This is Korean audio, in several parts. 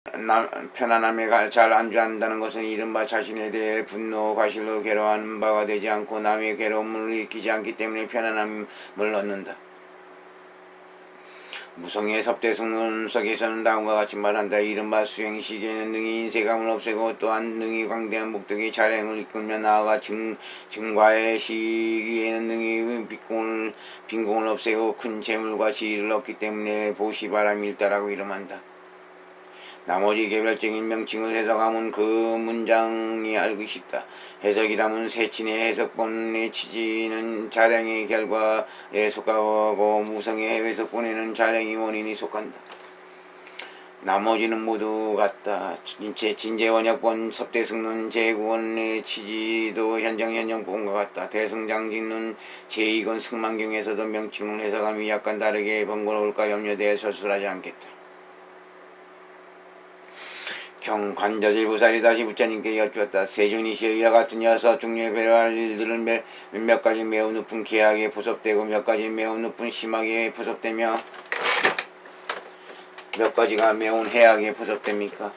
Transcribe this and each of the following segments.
편안함에 잘 안주한다는 것은 이른바 자신에 대해 분노, 과실로 괴로워하는 바가 되지 않고 남의 괴로움을 일으키지 않기 때문에 편안함을 얻는다. 무성의 섭대승론석에서는 다음과 같이 말한다. 이른바 수행시계는 능히 인색함을 없애고 또한 능히 광대한 목덕의 자량을 이끌며 나아가 증과의 시기에는 능히 빈공을 없애고 큰 재물과 지위를 얻기 때문에 보시바람이 일다라고 이름한다. 나머지 개별적인 명칭을 해석하면 그 문장이 알고 싶다. 해석이라면 세친의 해석본의 취지는 자량의 결과에 속하고 무성의 해석본에는 자량의 원인이 속한다. 나머지는 모두 같다. 진제원역본 섭대승론 제9원의 취지도 현정본과 같다. 대승장진론 제2권 승만경에서도 명칭을 해석함이 약간 다르게 번거로울까 염려되어 서술하지 않겠다. 관자질보살이 다시 부처님께 여쭈었다. 세존이시여, 이와 같은 여섯 종류의 배워할 일들은 몇 가지 매우 높은 계약에 포섭되고 몇 가지 매우 높은 심하게 포섭되며 몇 가지가 매운 해악에 포섭됩니까?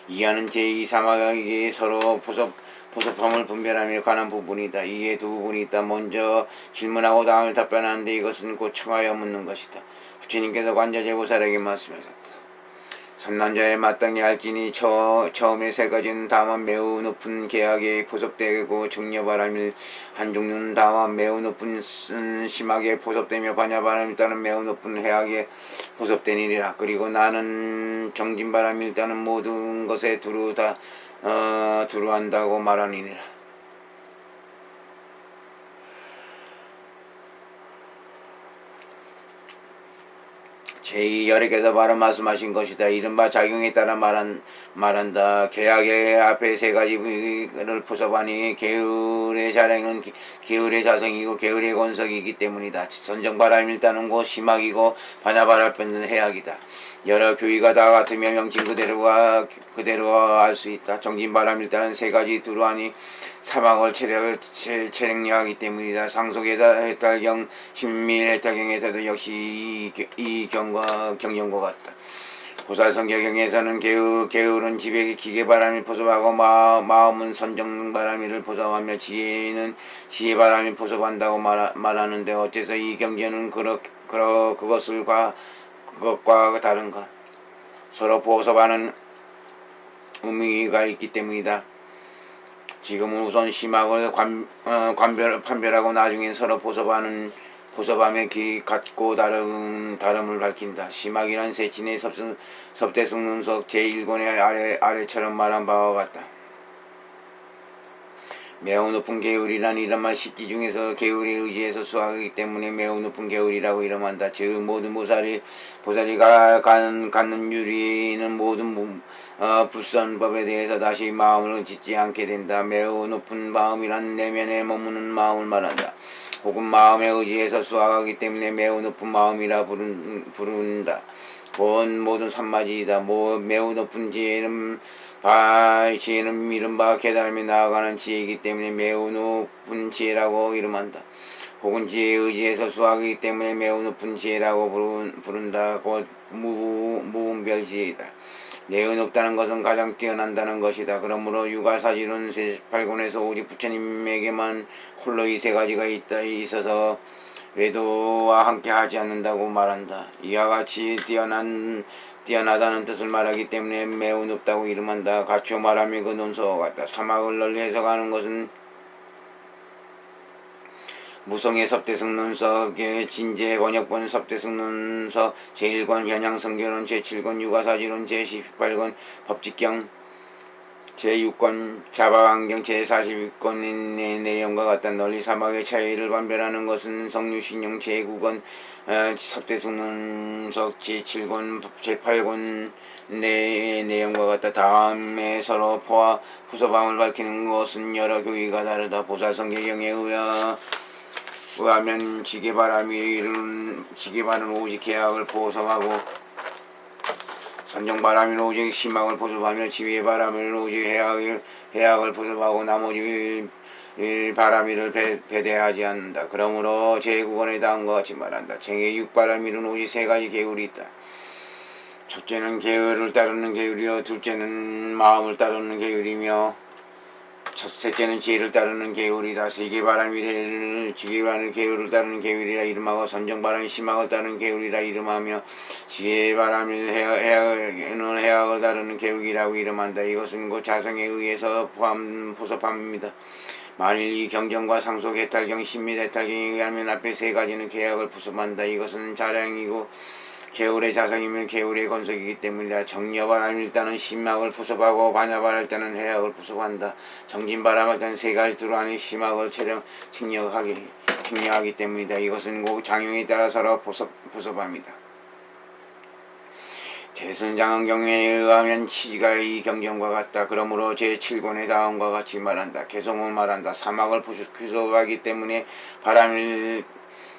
이하는 제2, 3학에 서로 포섭함을 분별하며 관한 부분이다. 이에 두 부분이 있다. 먼저 질문하고 다음에 답변하는데 이것은 곧 청하여 묻는 것이다. 부처님께서 관자질보살에게 말씀하셨다. 선난자에 마땅히 할지니 처음에 세 가지는 다만 매우 높은 계약에 포섭되고 정려바람일 한 종류는 다만 매우 높은 심하게 포섭되며 반야바람일 따는 매우 높은 해악에 포섭되니라. 그리고 나는 정진바람일 따는 모든 것에 두루한다고 말하니라. 제2열애께서 바로 말씀하신 것이다. 이른바 작용에 따라 말한다. 계약의 앞에 세 가지를 포섭하니 계율의 자량은 계율의 자성이고 계율의 권석이기 때문이다. 선정바람일 따는 곳 심학이고 반야바람은 해악이다. 여러 교의가 다 같으며 명칭 그대로 알 수 있다. 정진바람일 따는 세 가지 두루하니 사막을 체력하기 때문이다. 상속에다 해탈경, 신밀해탈경에서도 역시 이 경전과 같다. 보살성경에서는 계율은 지백의 기계바람을 포섭하고 마음은 선정바람을 포섭하며 지혜는 지혜바람을 포섭한다고 말하는데 어째서 이 경전은 그것과 다른가? 서로 포섭하는 의미가 있기 때문이다. 지금은 우선 심학을 판별하고 나중엔 서로 포섭함에 같고 다름을 밝힌다. 심학이란 세친의 섭대승론석 제1권의 아래처럼 말한 바와 같다. 매우 높은 계율이란 이른바 십지 중에서 계율에 의지해서 수학하기 때문에 매우 높은 계율이라고 이름한다. 즉 모든 보살이 갖는 유리는 모든 불선법에 대해서 다시 마음을 짓지 않게 된다. 매우 높은 마음이란 내면에 머무는 마음을 말한다. 혹은 마음에 의지해서 수학하기 때문에 매우 높은 마음이라 부른다. 본 모든 산마지이다. 매우 높은 지혜는 이른바 깨달음에 나아가는 지혜이기 때문에 매우 높은 지혜라고 이름한다. 혹은 지혜에 의지해서 수학이기 때문에 매우 높은 지혜라고 부른다. 곧 무분별지혜이다. 매우 높다는 것은 가장 뛰어난다는 것이다. 그러므로 유가사지론 48권에서 오직 부처님에게만 홀로 이 세 가지가 있어서 외도와 함께 하지 않는다고 말한다. 이와 같이 뛰어나다는 뜻을 말하기 때문에 매우 높다고 이름한다. 갖추어 말하며 그 논서와 같다. 사막을 널리 해석하는 것은 무성의 섭대승론석의 진제 번역본 섭대승론석 제1권 현양성교론 제7권 유가사지론 제18권 법직경 제6권 자바왕경 제42권의 내용과 같다. 널리 사막의 차이를 판별하는 것은 성유신용 제9권 섭대승론석 제7권 제8권 내용과 같다. 다음에 서로 포섭함을 밝히는 것은 여러 교의가 다르다. 보살성경에 의하면 지게바람은 오직 계약을 포섭하고 선정바람은 오직 심학을 포섭하며 지혜바람은 오직 해악을 포섭하고 나머지 바람이를 배대하지 않는다. 그러므로 제9권에 다음과 같이 말한다. 제6바람일은 오직 세 가지 계율이 있다. 첫째는 계율을 따르는 계율이요 둘째는 마음을 따르는 계율이며 셋째는 지혜를 따르는 계율이다. 세계바람이를 지계바람의 계율을 따르는 계율이라 이름하고 선정바람이 심학을 따르는 계율이라 이름하며 지혜바람을 해악을 따르는 계율이라고 이름한다. 이것은 곧 자성에 의해서 포섭함입니다. 만일 이 경전과 상속 해탈경, 신미 해탈경에 의하면 앞에 세 가지는 계약을 포섭한다. 이것은 자량이고 계율의 자성이면 계율의 건석이기 때문이다. 정려바람일 때는 심학을 포섭하고 반야바랄 때는 해악을 포섭한다. 정진바람할 때는 세 가지 들어가는 심학을 책령하기 때문이다. 이것은 곧 장용에 따라 서로 포섭합니다. 대선장언경에 의하면 치지가 이 경전과 같다. 그러므로 제7권의 다음과 같이 말한다. 개성을 말한다. 사막을 포섭하기 때문에 바람일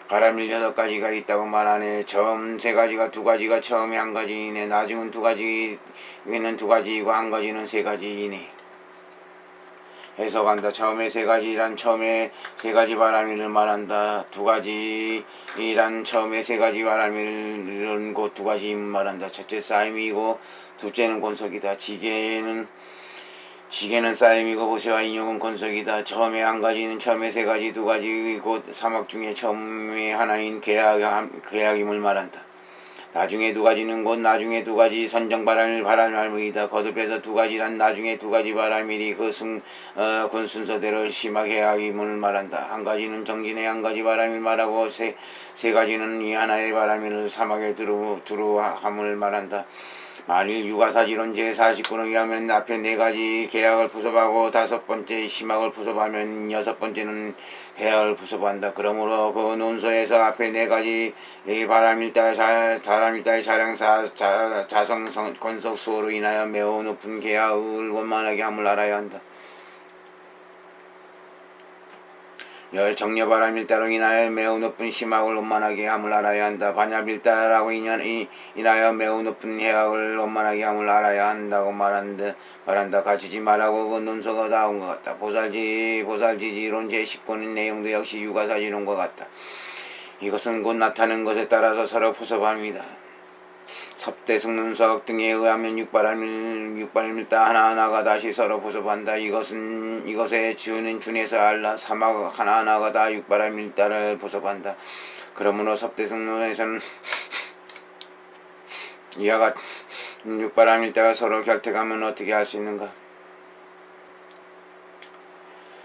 6가지가 있다고 말하네. 처음 3가지가 2가지가 처음에 1가지이네. 나중은 2가지는 2가지이고 1가지는 3가지이네. 해석한다. 처음에 3가지란 처음에 3가지 바람일을 말한다. 2가지란 처음에 3가지 바람일은 곧 2가지임을 말한다. 첫째 쌓임이고 둘째는 권석이다. 지게는 쌓임이고 보세와 인용은 권석이다. 처음에 1가지는 처음에 3가지 2가지 곧 사막 중에 처음에 하나인 계약임을 말한다. 나중에 2가지는 곧 나중에 2가지 선정바람일 바람일이다. 거듭해서 2가지란 나중에 2가지 바람일이 군 순서대로 심학 계약임을 말한다. 1가지는 정진의 1가지 바람일 말하고 세 가지는 이 하나의 바람일을 사막에 두루함을 말한다. 만일 유가사지론 제49에 의하면 앞에 4가지 계약을 포섭하고 5번째 심학을 포섭하면 6번째는 해악을 포섭한다. 그러므로 그 논서에서 앞에 4가지 바람일다의 자량 자성 권석 수호로 인하여 매우 높은 계약을 원만하게 함을 알아야 한다. 정려바람일따로 인하여 매우 높은 심학을 원만하게 함을 알아야 한다. 반야일따라고 인하여 매우 높은 해악을 원만하게 함을 알아야 한다고 말한다. 갖추지 말라고 그 논서가 나온 것 같다. 보살지지론 제19는 내용도 역시 유가사지론과 같다. 이것은 곧 나타나는 것에 따라서 서로 포섭합니다. 섭대승론서학 등에 의하면 육바람일다 하나하나가 다시 서로 포섭한다. 이것의 준에서 알라 사막 하나하나가 다 육바람일다를 포섭한다. 그러므로 섭대승론에서는 이와 같은 육바람일다가 서로 결택하면 어떻게 할 수 있는가?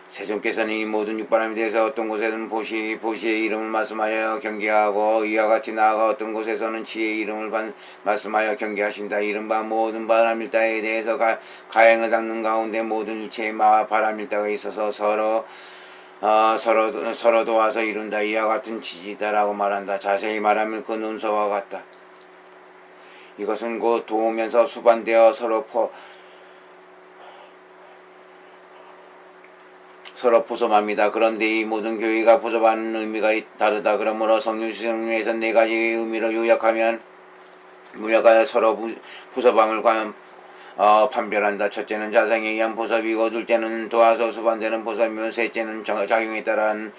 세존께서는 이 모든 육바람에 대해서 어떤 곳에서는 보시의 이름을 말씀하여 경계하고 이와 같이 나아가 어떤 곳에서는 지혜의 이름을 말씀하여 경계하신다. 이른바 모든 바람일다에 대해서 가행을 닦는 가운데 모든 일체의 바람일다가 있어서 서로 도와서 이룬다. 이와 같은 지지다라고 말한다. 자세히 말하면 그 논서와 같다. 이것은 곧 도우면서 수반되어 서로 포섭합니다. 그런데 이 모든 교의가 포섭하는 의미가 다르다. 그러므로 성령시성에서 4가지의 의미로 요약하여 서로 포섭함을 판별한다. 첫째는 자성에 의한 포섭이고 둘째는 도와서 수반되는 포섭이며 셋째는 작용에 따른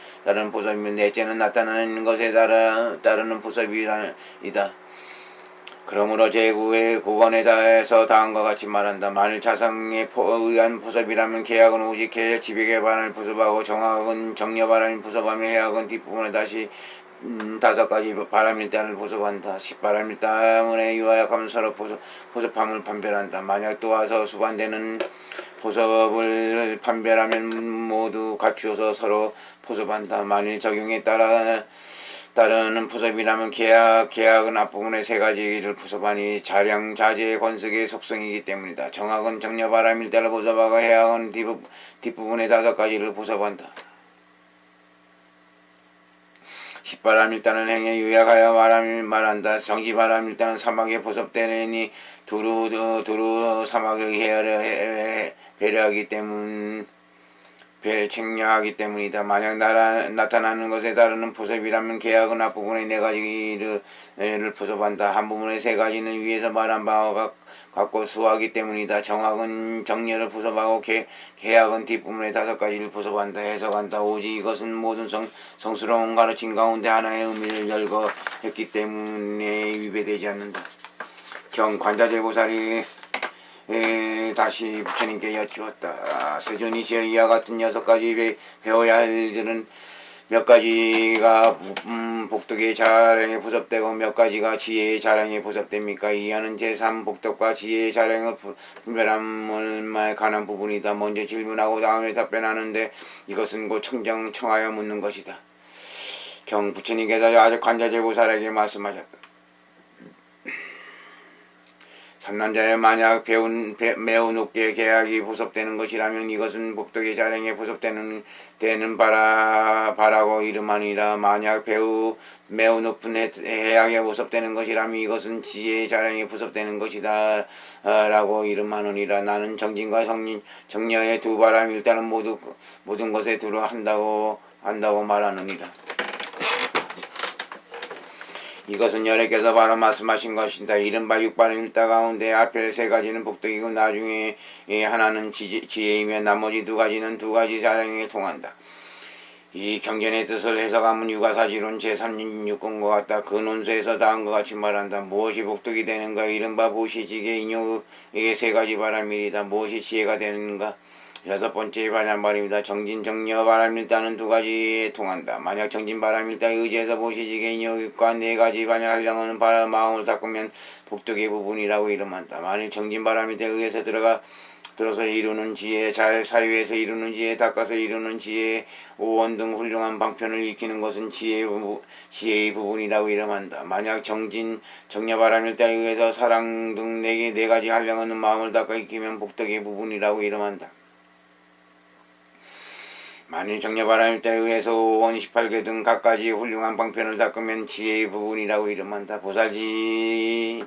포섭이며 넷째는 나타나는 것에 따르는 포섭이다. 그러므로 제9의 9권에 대해서 다음과 같이 말한다. 만일 자성에 의한 포섭이라면 계약은 오직 지백의 바람을 포섭하고 정학은 정려바람을 포섭하며 해악은 뒷부분에 다시 5가지 바람일단을 포섭한다. 10바람일단에 유하약하면 서로 포섭함을 판별한다. 만약 도와서 수반되는 포섭을 판별하면 모두 갖추어서 서로 포섭한다. 만일 적용에 따르는 포섭이라면 계약은 앞부분의 3가지를 포섭하니 자량 자재의 권석의 속성이기 때문이다. 정학은 정려바람일다를 포섭하고 해악은 뒷부분의 5가지를 포섭한다. 10바람일다는 행에 요약하여 말한다. 정지바람일다는 사막에 포섭되니 두루 사막의 배려하기 때문 책령하기 때문이다. 만약 나타나는 것에 따르는 포섭이라면 계약은 앞부분의 4가지를 포섭한다. 한 부분의 3가지는 위에서 말한 바와 같고 수하기 때문이다. 정학은 정려를 포섭하고 계약은 뒷부분의 5가지를 포섭한다. 해석한다. 오직 이것은 모든 성스러운 가르침 가운데 하나의 의미를 열거했기 때문에 위배되지 않는다. 관자재보살이 다시 부처님께 여쭈었다. 세존이시여, 이와 같은 6가지 배워야 할 일들은 몇 가지가 복덕의 자랑에 보섭되고 몇 가지가 지혜의 자랑에 보섭됩니까? 이하는 제3 복덕과 지혜의 자랑을 분별함을 관한 부분이다. 먼저 질문하고 다음에 답변하는데 이것은 곧 청하여 묻는 것이다. 부처님께서 아주 관자재보살에게 말씀하셨다. 삼난자의 만약 매우 높게 계약이 보섭되는 것이라면 이것은 복덕의 자랑에 보섭되는 바라고 이름하니라. 만약 매우 높은 해악에 보섭되는 것이라면 이것은 지혜의 자랑에 보섭되는 것이다 라고 이름하느니라. 나는 정진과 정녀의 두 바람 일단은 모든 것에 두루 한다고 말하느니라. 이것은 여래께서 바로 말씀하신 것이다. 이른바 육바람 일다 가운데 앞에 3가지는 복덕이고 나중에 하나는 지혜이며 나머지 2가지는 2가지 자랑에 통한다. 이 경전의 뜻을 해석하면 유가사지론 제36권과 같다. 그 논수에서 다음과 같이 말한다. 무엇이 복덕이 되는가? 이른바 보시지게 인욕에게 3가지 바람일이다. 무엇이 지혜가 되는가? 6번째 반야말입니다. 정진정녀 바람일다는 2가지에 통한다. 만약 정진바람일다에 의지해서 보시지게 인욕과 4가지 반야하려는 마음을 닦으면 복덕의 부분이라고 이름한다. 만약 정진바람일다에 의해서 들어서 이루는 지혜, 사유에서 이루는 지혜, 닦아서 이루는 지혜, 오원 등 훌륭한 방편을 익히는 것은 지혜의 부분이라고 이름한다. 만약 정녀바람일다에 의해서 사랑 등 4가지 하려는 마음을 닦아 익히면 복덕의 부분이라고 이름한다. 만일 정녀바람일다에 의해서 5원 18개 등 각가지 훌륭한 방편을 닦으면 지혜의 부분이라고 이름한다. 부살지지론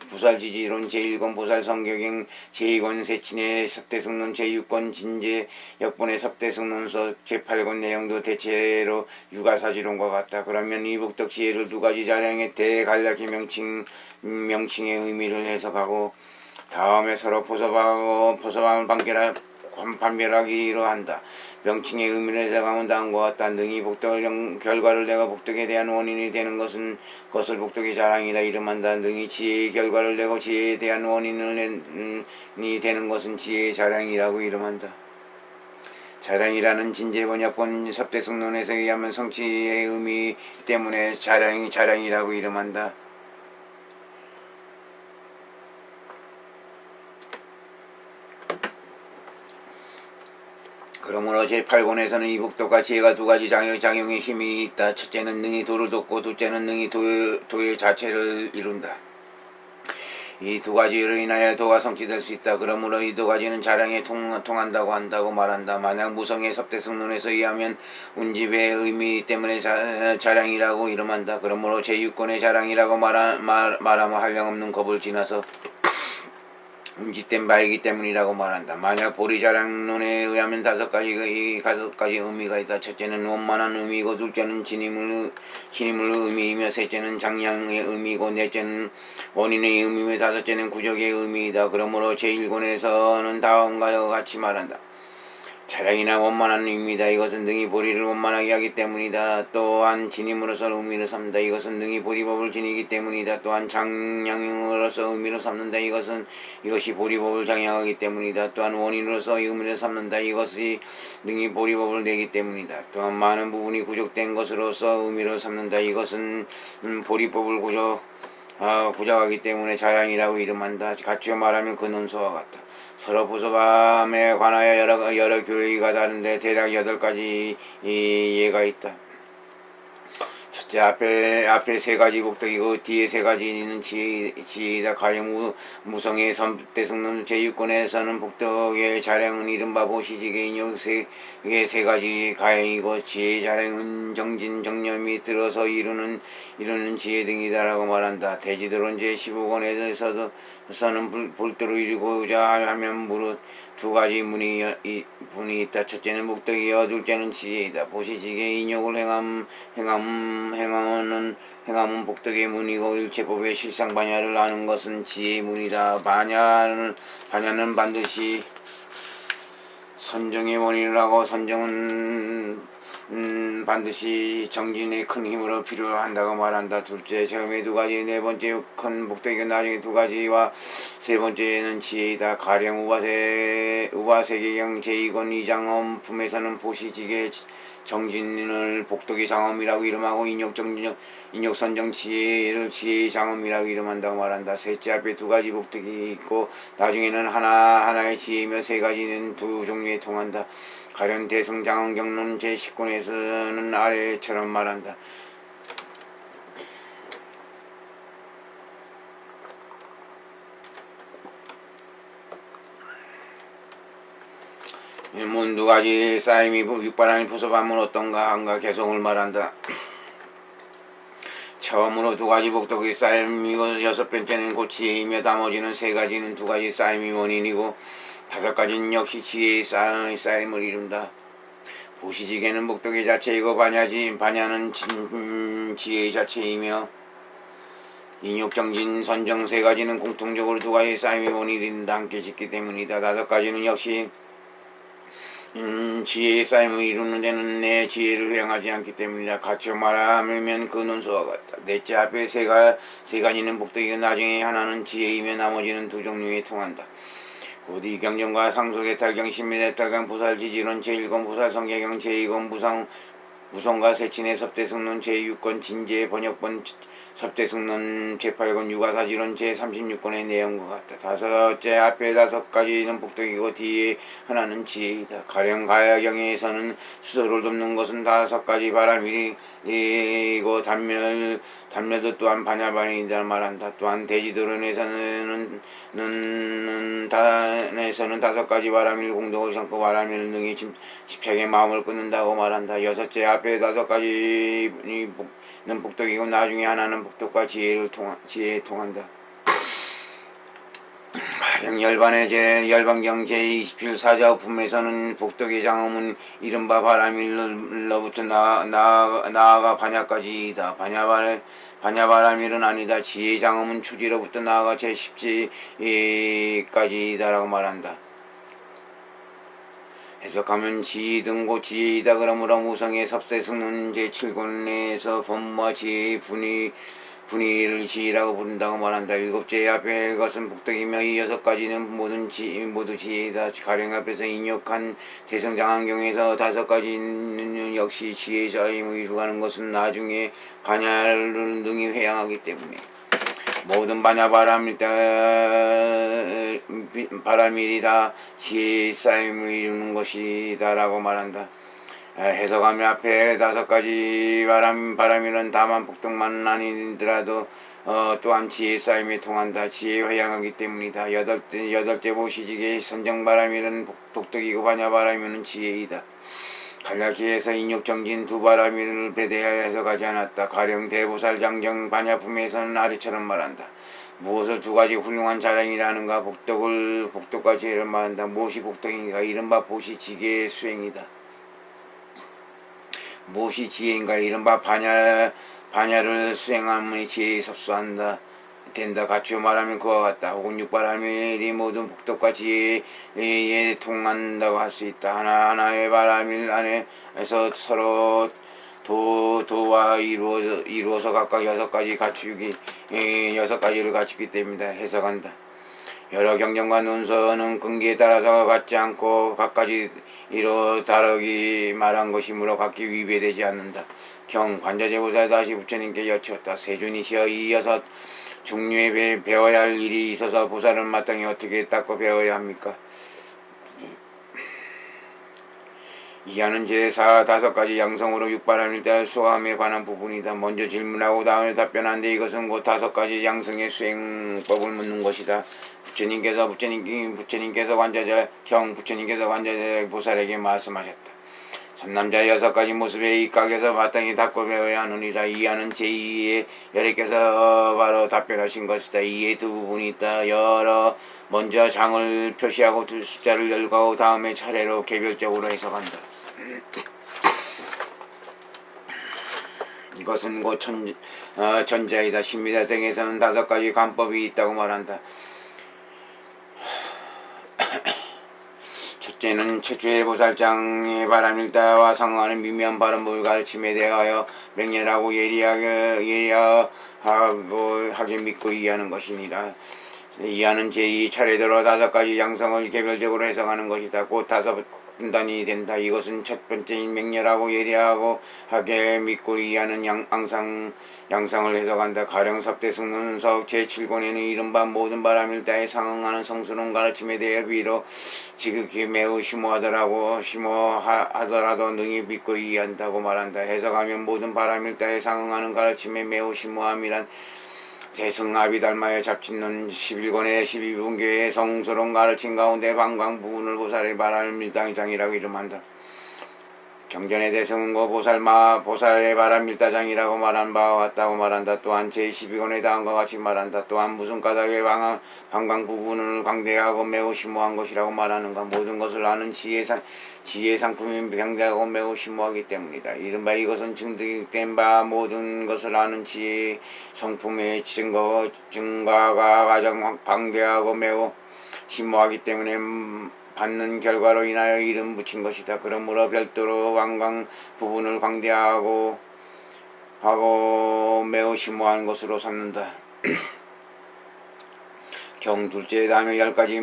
제1권 보살성격행 제2권 세친의 섭대승론 제6권 진제 역본의 섭대승론서 제8권 내용도 대체로 유가사지론과 같다. 그러면 이 복덕 지혜를 2가지 자량의 대간략히 명칭의 의미를 해석하고 다음에 서로 포섭함을 판별하기로 한다. 명칭의 의미를 해석하면 다음과 같다. 능히 복덕을 결과를 내가 복덕에 대한 원인이 되는 것을 복덕의 자랑이라 이름한다. 능히 지혜의 결과를 내고 지혜에 대한 원인이 되는 것은 지혜의 자랑이라고 이름한다. 자랑이라는 진제번역본 섭대승론에서 의하면 성취의 의미 때문에 자랑이라고 이름한다. 그러므로 제8권에서는 이 복덕과 지혜가 2가지 작용의 힘이 있다. 첫째는 능히 도를 돕고 둘째는 능히 도의 자체를 이룬다. 이 2가지로 인하여 도가 성취될 수 있다. 그러므로 이 2가지는 자량에 통한다고 말한다. 만약 무성의 섭대승론에서 의하면 운집의 의미 때문에 자량이라고 이름한다. 그러므로 제6권의 자량이라고 말하면 한량없는 겁을 지나서 운집된 바이기 때문이라고 말한다. 만약 보리자량론에 의하면 5가지 의미가 있다. 첫째는 원만한 의미이고 둘째는 진임을 의미이며 셋째는 장량의 의미이고 넷째는 원인의 의미이며 다섯째는 구적의 의미이다. 그러므로 제1권에서는 다음과 같이 말한다. 자량이나 원만한 의미다. 이것은 능히 보리를 원만하게 하기 때문이다. 또한 진임으로서 의미를 삼는다. 이것은 능히 보리법을 지니기 때문이다. 또한 장량으로서 의미를 삼는다. 이것이 보리법을 장량하기 때문이다. 또한 원인으로서 의미를 삼는다. 이것이 능히 보리법을 내기 때문이다. 또한 많은 부분이 구족된 것으로서 의미를 삼는다. 이것은 보리법을 구족하기 때문에 자량이라고 이름한다. 갖추어 말하면 그 논서와 같다. 서로 보섭함에 관하여 여러 교의가 다른데 대략 8가지 예가 있다. 첫째, 앞에 3가지 복덕이고 뒤에 3가지는 지혜이다. 가령 무성의 섭대승론 제6권에서는 복덕의 자량은 이른바 보시지게 인욕의 3가지 가행이고 지혜의 자량은 정진, 정념이 들어서 이루는 지혜 등이다라고 말한다. 대지도론 제15권에서는 볼도로 이루고자 하면 무릇 2가지 분이 있다. 첫째는 복덕이요 둘째는 지혜이다. 보시지게 인욕을 행함은 복덕의 문이고 일체법의 실상 반야를 아는 것은 지혜의 문이다. 반야는 반드시 선정의 원인을 하고 선정은 반드시 정진의 큰 힘으로 필요한다고 말한다. 둘째, 처음에 두 가지, 네 번째 큰 복덕이고 나중에 두 가지와 세 번째는 지혜이다. 가령 우바세계경 제2권 이장엄 품에서는 보시지게 정진을 복덕의 장엄이라고 이름하고 인욕선정 지혜를 지혜의 장엄이라고 이름한다고 말한다. 셋째, 앞에 두 가지 복덕이 있고 나중에는 하나의 지혜이며 세 가지는 두 종류에 통한다. 가령 대승장엄경론 제10권에서는 아래처럼 말한다. 두 가지 쌓임이 육바람이 부서하면 어떤가 한가 개성을 말한다. 처음으로 두 가지 복덕의 쌓임이고 여섯 번째는 곧 지혜이며 나머지는 세 가지는 두 가지 쌓임이 원인이고 다섯 가지는 역시 지혜의 쌓임을 이룬다. 보시지개는 복덕의 자체이고 반야는 지혜의 자체이며 인욕정진 선정 세 가지는 공통적으로 두 가지 쌓임이 원인이된다 함께 짓기 때문이다. 다섯 가지는 역시 지혜의 쌓임을 이루는 데는 내 지혜를 회양하지 않기 때문이다. 같이 말하면 그 논소와 같다. 넷째, 앞에 세 가지는 복덕이고 나중에 하나는 지혜이며 나머지는 두 종류에 통한다. 곧 이경전과 상속의 탈경 신민의 탈경 부살지지론 제1권 부살성계경 제2권 무성과 세친의 섭대승론 제6권 진제 번역본 섭대승론 제8권 유가사지론 제36권의 내용과 같다. 다섯째, 앞에 다섯 가지는 복덕이고 뒤에 하나는 지혜이다. 가령 가야경에서는 수소를 돕는 것은 다섯 가지 바람이고 단멸도 또한 반야반이다 말한다. 또한 대지도론에서는 다섯 가지 바람일 공덕을 삼고 바람일 능히 집착의 마음을 끊는다고 말한다. 여섯째, 앞에 다섯 가지는 복덕이고 나중에 하나는 복덕과 지혜에 통한다. 가령 열반경 제27사자 품에서는 복덕의 장엄은 이른바 바람일로부터 나아가 반야까지이다. 반야바람일은 아니다. 지혜의 장엄은 초지로부터 나아가 제10지까지이다라고 말한다. 해석하면 지등 곧 지혜이다. 그러므로 무성의 섭세승론 제7권에서 범과 지혜의 분위를 지혜라고 부른다고 말한다. 일곱째, 앞에 것은 복덕이며 이 여섯 가지는 모두 지혜이다. 가령 앞에서 인욕한 대성장안경에서 다섯 가지는 역시 지혜의 자임을 이루가는 것은 나중에 반야를 능히 회양하기 때문에 모든 바람일이다 지혜의 쌓임을 이루는 것이다 라고 말한다. 해석하며 앞에 다섯 가지 바람일은 다만 복덕만은 아니더라도 또한 지혜의 쌓임에 통한다. 지혜에 회양하기 때문이다. 여덟째 보시지게 선정바람일은 복덕이고 반야바람일은 지혜이다. 간략히에서 인욕정진 두 바람일을 배대하여 해석하지 않았다. 가령 대보살장정 반야품에서는 아래처럼 말한다. 무엇을 두 가지 훌륭한 자랑이라는가 복덕과 지혜를 말한다. 무엇이 복덕인가? 이른바 보시지계의 수행이다. 무엇이 지혜인가? 이른바 반야를 수행함의 지혜에 섭수한다. 된다. 갖추어 말하면 그와 같다. 혹은 육바람일이 모든 복덕과 지혜에 통한다고 할 수 있다. 하나의 바람일 안에서 서로 도와 이루어서 각각 여섯 가지를 갖추기 때문이다. 해석한다. 여러 경전과 논서는 근기에 따라서 같지 않고 각가지로 다르게 말한 것이므로 각기 위배되지 않는다. 관자재보살 다시 부처님께 여쭈었다. 세존이시여, 이 여섯 종류에 배워야 할 일이 있어서 보살은 마땅히 어떻게 닦고 배워야 합니까? 이하는 제4 다섯 가지 양성으로 육바람일 때 수감에 관한 부분이다. 먼저 질문하고 다음에 답변한데 이것은 곧 다섯 가지 양성의 수행법을 묻는 것이다. 부처님께서 관자재 보살에게 말씀하셨다. 삼남자 여섯 가지 모습에 입각해서 마땅히 닦고 배워야 하느니라. 이하는 제2의 열애께서 바로 답변하신 것이다. 이에 두 부분이 있다. 먼저 장을 표시하고 숫자를 열거하고 다음에 차례로 개별적으로 해석한다. 이것은 곧 전자이다. 신미다 등에서는 다섯 가지 관법이 있다고 말한다. 첫째는 최초의 보살장의 바람일다와 상응하는 미묘한 바람법을 가르침에 대하여 맹렬하고 예리하게 믿고 이해하는 것이니라. 이하는 제2 차례대로 5가지 양성을 개별적으로 해석하는 것이다. 곧 5분단이 된다. 이것은 첫 번째인 맹렬하고 예리하고 하게 믿고 이해하는 양상을 해석한다. 가령 섭대승론석 제7권에는 이른바 모든 바람일다에 상응하는 성스러운 가르침에 대해 비록 지극히 매우 심오하더라도 능히 믿고 이해한다고 말한다. 해석하면 모든 바람일다에 상응하는 가르침에 매우 심오함이란 대승아비달마의 잡친론 11권의 12분계의 성스러운 가르침 가운데 방광 부분을 보살의 바람일다장이라고 이름한다. 경전의 대승은고 보살의 바람일다장이라고 말한 바와 같다고 말한다. 또한 제12권의 다음과 같이 말한다. 또한 무슨 까닭에 방광 부분을 광대하고 매우 심오한 것이라고 말하는가. 모든 것을 아는 지혜 상품이 병대하고 매우 심오하기 때문이다. 이른바 이것은 증득된 바 모든 것을 아는 지혜 성품의 증가가 가장 방대하고 매우 심오하기 때문에 받는 결과로 인하여 이름 붙인 것이다. 그러므로 별도로 방광 부분을 광대하고 매우 심오한 것으로 삼는다. 경 둘째 다음에 10가지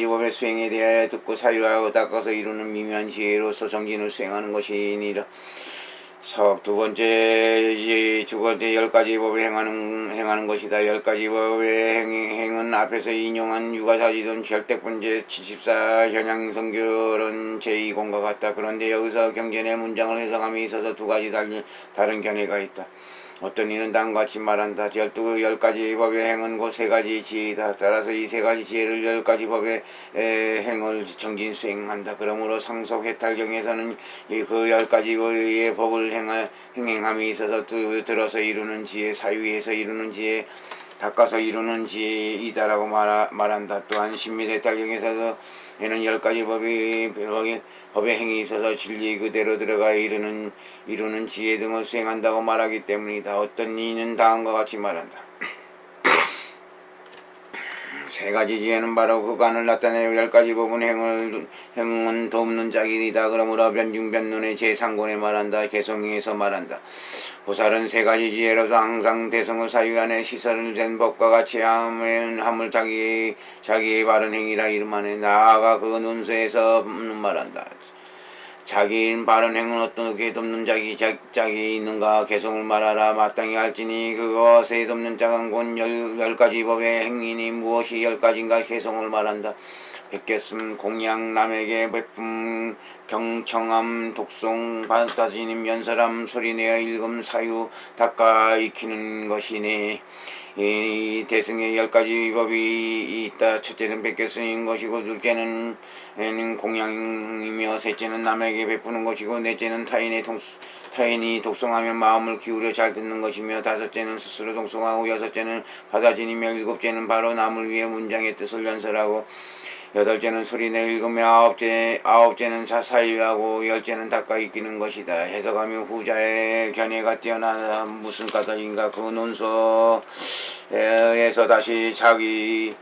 법의 수행에 대하여 듣고 사유하고 닦아서 이루는 미묘한 지혜로서 정진을 수행하는 것이니라. 두 번째 10가지 법에 행하는 것이다. 10가지 법의 행은 앞에서 인용한 유가사지돈 절대분제 74 현양성결은 제2공과 같다. 그런데 여기서 경전의 문장을 해석함에 있어서 2가지 다른 견해가 있다. 어떤 이는 다음과 같이 말한다. 10가지 법의 행은 곧 3가지 지혜이다. 따라서 이 3가지 지혜를 10가지 법의 행을 정진 수행한다. 그러므로 상속 해탈경에서는 그 10가지의 법을 행함에 있어서 들어서 이루는 지혜, 사유에서 이루는 지혜, 닦아서 이루는 지혜이다라고 말한다. 또한 신밀해탈경에서도 에는 10가지 법의 행위 있어서 진리 그대로 들어가 이루는 지혜 등을 수행한다고 말하기 때문이다. 어떤 이는 다음과 같이 말한다. 3가지 지혜는 바로 그간을 나타내고 10가지 법은 행은 돕는 자기이다. 그러므로 변중변론의 제3권에 말한다. 개성에서 말한다. 보살은 3가지 지혜로서 항상 대성의 사유 안에 시설을 된 법과 같이 함을 자기의 바른 행위라 이름하네. 나아가 그 논서에서 말한다. 자기인 바른 행은 어떻게 돕는 짝이 있는가 개성을 말하라. 마땅히 알지니 그것에 돕는 짝은 곧 10가지 법의 행위니 무엇이 10가지인가 개성을 말한다. 베꼈음 공양 남에게 베품 경청함 독송 받아지님 연설함 소리내어 읽음 사유 닦아 익히는 것이니 이 대승의 10가지 법이 있다. 첫째는 베꼈음인 것이고 둘째는 공양이며 셋째는 남에게 베푸는 것이고 넷째는 타인이 독송하면 마음을 기울여 잘 듣는 것이며 다섯째는 스스로 독송하고 여섯째는 받아지니며 일곱째는 바로 남을 위해 문장의 뜻을 연설하고 여덟째는 소리내어 읽으며 아홉째는 사유하고 열째는 닦아 익히는 것이다. 해석하며 후자의 견해가 뛰어나다. 무슨 까닭인가. 그 논서에서 다시 자기의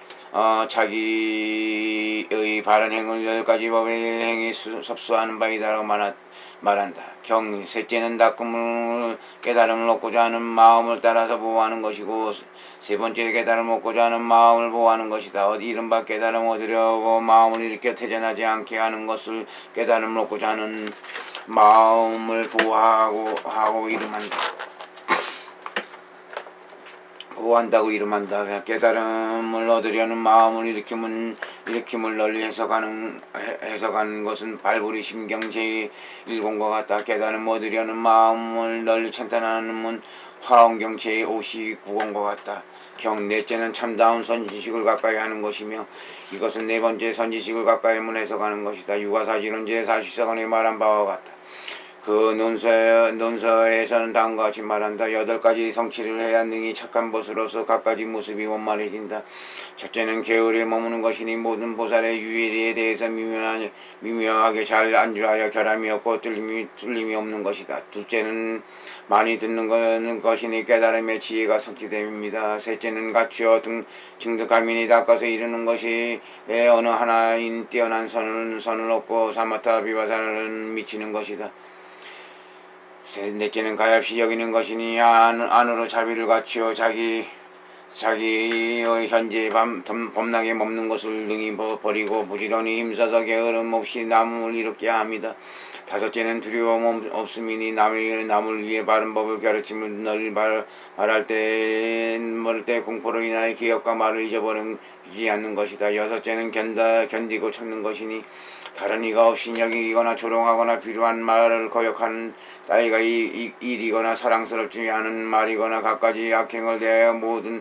바른 행을 10가지 법의 행위 섭수하는 바이다라고 말한다. 셋째는 닦음을 깨달음을 얻고자 하는 마음을 따라서 보호하는 것이고 세 번째 깨달음을 얻고자 하는 마음을 보호하는 것이다. 이른바 깨달음을 얻으려고 마음을 일으켜 퇴전하지 않게 하는 것을 깨달음을 얻고자 하는 마음을 보호하고 이름한다. 보호한다고 이름한다. 깨달음을 얻으려는 마음을 일으킴을 널리 해석하는 것은 발부리 심경 제1공과 같다. 깨달음 얻으려는 마음을 널리 찬탄하는 문 화엄경 제59공과 같다. 넷째는 참다운 선지식을 가까이 하는 것이며 이것은 4번째 선지식을 가까이 해석하는 것이다. 유가사지론 제40사관에 말한 바와 같다. 그 논서에서는 다음과 같이 말한다. 8가지 성취를 해야 능히 착한 벗으로서 각가지 모습이 원만해진다. 첫째는 게으르에 머무는 것이니 모든 보살의 유의에 대해서 미묘하게 잘 안주하여 결함이 없고 틀림이 없는 것이다. 둘째는 많이 듣는 것이니 깨달음의 지혜가 성취됩니다. 셋째는 갖추어 증득하민이 닦아서 이루는 것이 어느 하나인 뛰어난 선을 얻고 사마타 비바사를 미치는 것이다. 넷째는 가엾이 여기는 것이니 안으로 자비를 갖추어 자기의 현재의 범락에 머무는 것을 능히 버리고 부지런히 힘써서 게으름 없이 남을 이롭게 합니다. 다섯째는 두려움 없음이니 남을 위해 바른 법을 가르침을 널리 말할 때 공포로 인하여 기억과 말을 잊어버리지 않는 것이다. 여섯째는 견디고 참는 것이니 다른 이가 없이 여기거나 조롱하거나 비루한 말을 거역하는 따위가 일이거나 사랑스럽지 않은 말이거나 갖가지 악행을 대하여 모두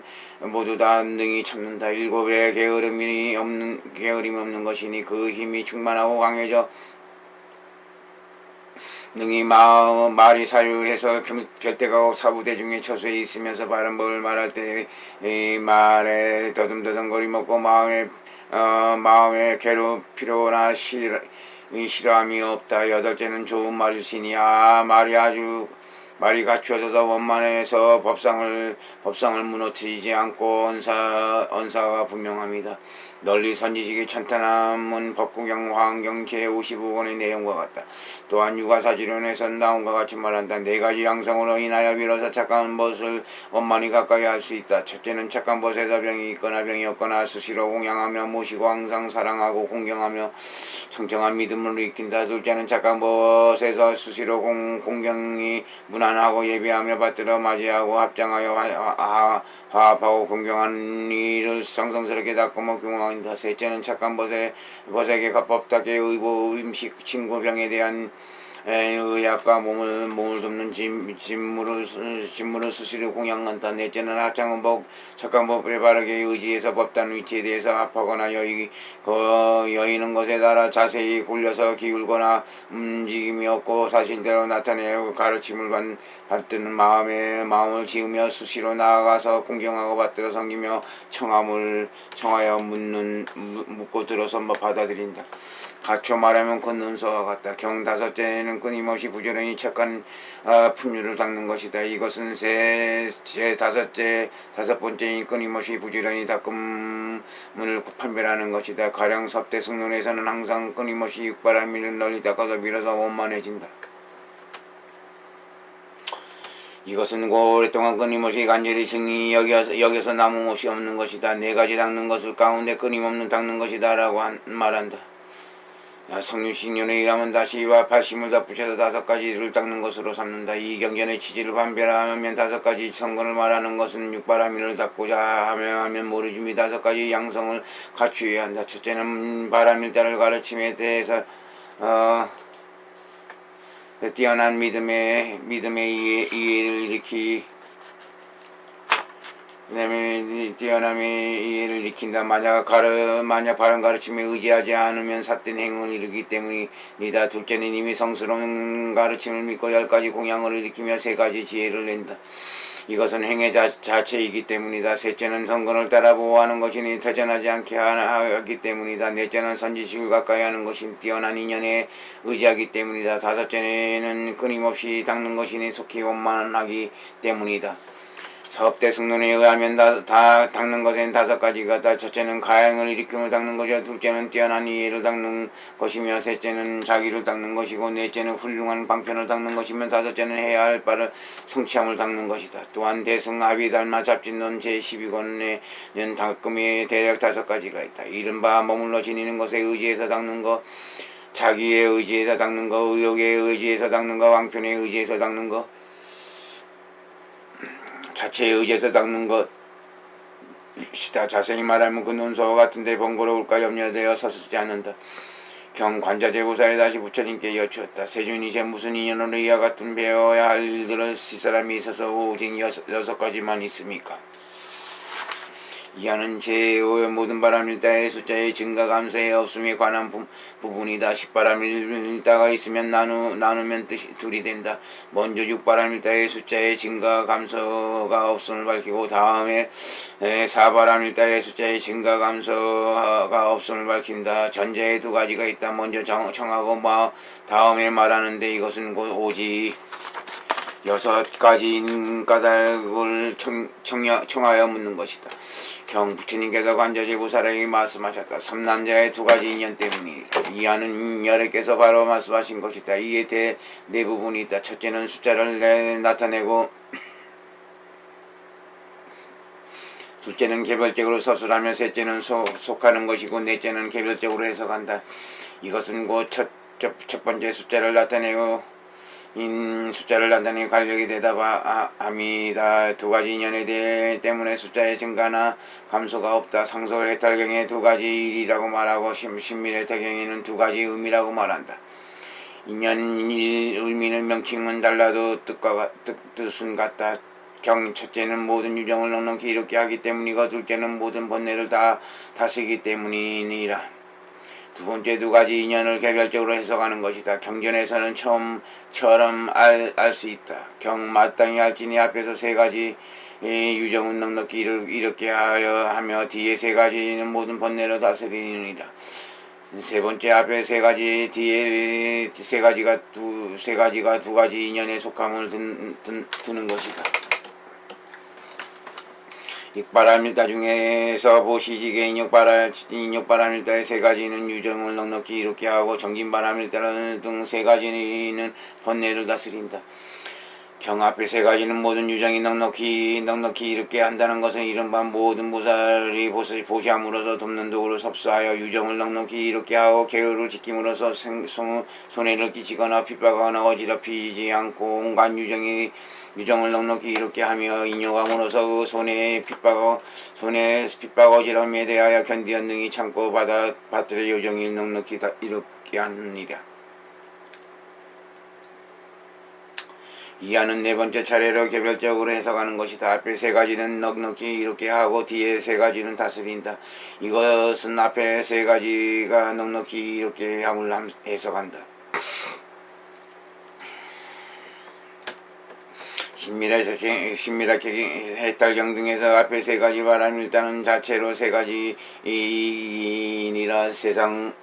다 능히 참는다. 일곱에 게으름이 없는 것이니 그 힘이 충만하고 강해져 능히 말이 사유해서 결대가고 사부대중의 처소에 있으면서 바른 법을 말할 때 말에 더듬거림 없고 마음에 괴롭히거나 싫어함이 없다. 여덟째는 좋은 말일시니 말이 갖추어져서 원만해서 법상을 무너뜨리지 않고 언사가 분명합니다. 널리 선지식이 찬탄함은 법구경 화엄경 제55권의 내용과 같다. 또한 육아사지론에서 나온과 같이 말한다. 4가지 양성으로 인하여 비로소 착한 벗을 원만히 가까이 할 수 있다. 첫째는 착한 벗에서 병이 있거나 병이 없거나 수시로 공양하며 모시고 항상 사랑하고 공경하며 청정한 믿음을 익힌다. 둘째는 착한 벗에서 수시로 공경이 무난하고 예비하며 받들어 맞이하고 합장하여 화합하고 공경한 일을 성성스럽게 닦고 경험한다. 셋째는 착한 벗에게 법답게 의보 음식 친구병에 대한 의약과 몸을 돕는 짐물을 수시로 공양한다. 넷째는 합장은 착한 법에 바르게 의지해서 법단 위치에 대해서 합하거나 여의는 것에 따라 자세히 굴려서 기울거나 움직임이 없고 사실대로 나타내어 가르침을 받드는 마음을 지으며 수시로 나아가서 공경하고 받들어 섬기며 청하여 묻고 들어서 받아들인다. 가초 말하면 걷는서와 같다. 경 다섯째는 끊임없이 부지런히 착한 풍류를 닦는 것이다. 이것은 다섯 번째인 끊임없이 부지런히 닦음을 판별하는 것이다. 가령 섭대승론에서는 항상 끊임없이 육바라밀을 널리 닦아서 밀어서 원만해진다. 이것은 오랫동안 끊임없이 간절히 증이 여겨서 남음없이 없는 것이다. 4가지 닦는 것을 가운데 끊임없는 닦는 것이다 라고 말한다. 성륜신론에 의하면 다시와 발심을 덧붙여서 5가지를 닦는 것으로 삼는다. 이 경전의 취지를 반별하면 5가지 성건을 말하는 것은 육바라밀을 닦고자 하면 모르짐이 5가지 양성을 갖추어야 한다. 첫째는 바라밀다를 가르침에 대해서 뛰어난 믿음의 이해를 일으키 뛰어남의 이해를 일으킨다. 만약 바른 가르침에 의지하지 않으면 삿된 행을 이루기 때문이다. 둘째는 이미 성스러운 가르침을 믿고 10가지 공양을 일으키며 3가지 지혜를 낸다. 이것은 행의 자체이기 때문이다. 셋째는 성건을 따라 보호하는 것이니 터전하지 않게 하기 때문이다. 넷째는 선지식을 가까이 하는 것이 뛰어난 인연에 의지하기 때문이다. 다섯째는 끊임없이 닦는 것이니 속히 원만하기 때문이다. 섭대승론에 의하면 다 닦는 것엔 5가지가 다. 첫째는 가행을 일으킴을 닦는 것이요, 둘째는 뛰어난 이해를 닦는 것이며, 셋째는 자기를 닦는 것이고, 넷째는 훌륭한 방편을 닦는 것이며, 다섯째는 해야 할 바를 성취함을 닦는 것이다. 또한 대승 아비달마 잡진론 제12권에는 닦음이 대략 5가지가 있다. 이른바 머물러 지니는 것에 의지해서 닦는 것, 자기에 의지해서 닦는 것, 의욕에 의지해서 닦는 것, 왕편에 의지해서 닦는 것, 자체에 의지해서 닦는 것이다. 자세히 말하면 그 논서와 같은데 번거로울까 염려되어 서슴지 않는다. 경 관자재보살이 다시 부처님께 여쭈었다. 세존이 제 무슨 인연으로 이와 같은 배워야 할 일들을 시사람이 있어서 오직 6가지만 있습니까? 이하는 제5의 모든 바람일다의 숫자의 증가 감소에 없음에 관한 부분이다. 10바람일다가 있으면 나누면 뜻이 둘이 된다. 먼저 6바람일다의 숫자의 증가 감소가 없음을 밝히고 다음에 4바람일다의 숫자의 증가 감소가 없음을 밝힌다. 전제에 두 가지가 있다. 먼저 정하고 다음에 말하는데 이것은 곧 오직 6가지 까닭을 청하여 묻는 것이다. 경 부처님께서 관저제보살에게 말씀하셨다. 3난자의 2가지 인연 때문이다. 이하는 열애께서 바로 말씀하신 것이다. 이에 대해 네 부분이 있다. 첫째는 숫자를 나타내고 둘째는 개별적으로 서술하며 셋째는 속하는 것이고 넷째는 개별적으로 해석한다. 이것은 곧 첫 번째 숫자를 나타내고 숫자를 나타내니 갈력이 대답함이다. 2가지 인연에 때문에 숫자의 증가나 감소가 없다. 상소해탈경에 2가지 일이라고 말하고 신밀해탈경에는 2가지 의미라고 말한다. 인연 의미는 명칭은 달라도 뜻은 같다. 첫째는 모든 유정을 넉넉히 이롭게 하기 때문이고 둘째는 모든 번뇌를 다 다스리기 때문이니라. 두 번째 2가지 인연을 개별적으로 해석하는 것이다. 경전에서는 처음처럼 알 수 있다. 마땅히 할지니 앞에서 3가지 유정은 넉넉히 이렇게 하며 뒤에 3가지는 모든 번뇌를 다스리느니라. 세 번째 앞에 3가지 뒤에 3가지가 2가지 인연에 속함을 드는 것이다. 익바람일다 중에서 보시지게 인욕바람일다의 3가지는 유정을 넉넉히 이롭게 하고 정진바람일다 등 3가지는 번뇌를 다스린다. 경 앞에 3가지는 모든 유정이 넉넉히 이롭게 한다는 것은 이른바 모든 보살이 보시함으로써 돕는 도구로 섭수하여 유정을 넉넉히 이롭게 하고 계율을 지킴으로써 손해를 끼치거나 핍박하거나 어지럽히지 않고 온갖 유정을 넉넉히 이롭게 하며 인욕함으로써 그 손해의 핍박 어지럼에 대하여 견디어 능히 참고 받들어 요정이 넉넉히 이롭게 하느니라. 이하는 네 번째 차례로 개별적으로 해석하는 것이다. 앞에 3가지는 넉넉히 이렇게 하고 뒤에 3가지는 다스린다. 이것은 앞에 3가지가 넉넉히 이렇게 함을 해석한다. 신밀하게 해탈경 등에서 앞에 3가지 바람일다는 자체로 3가지이니라.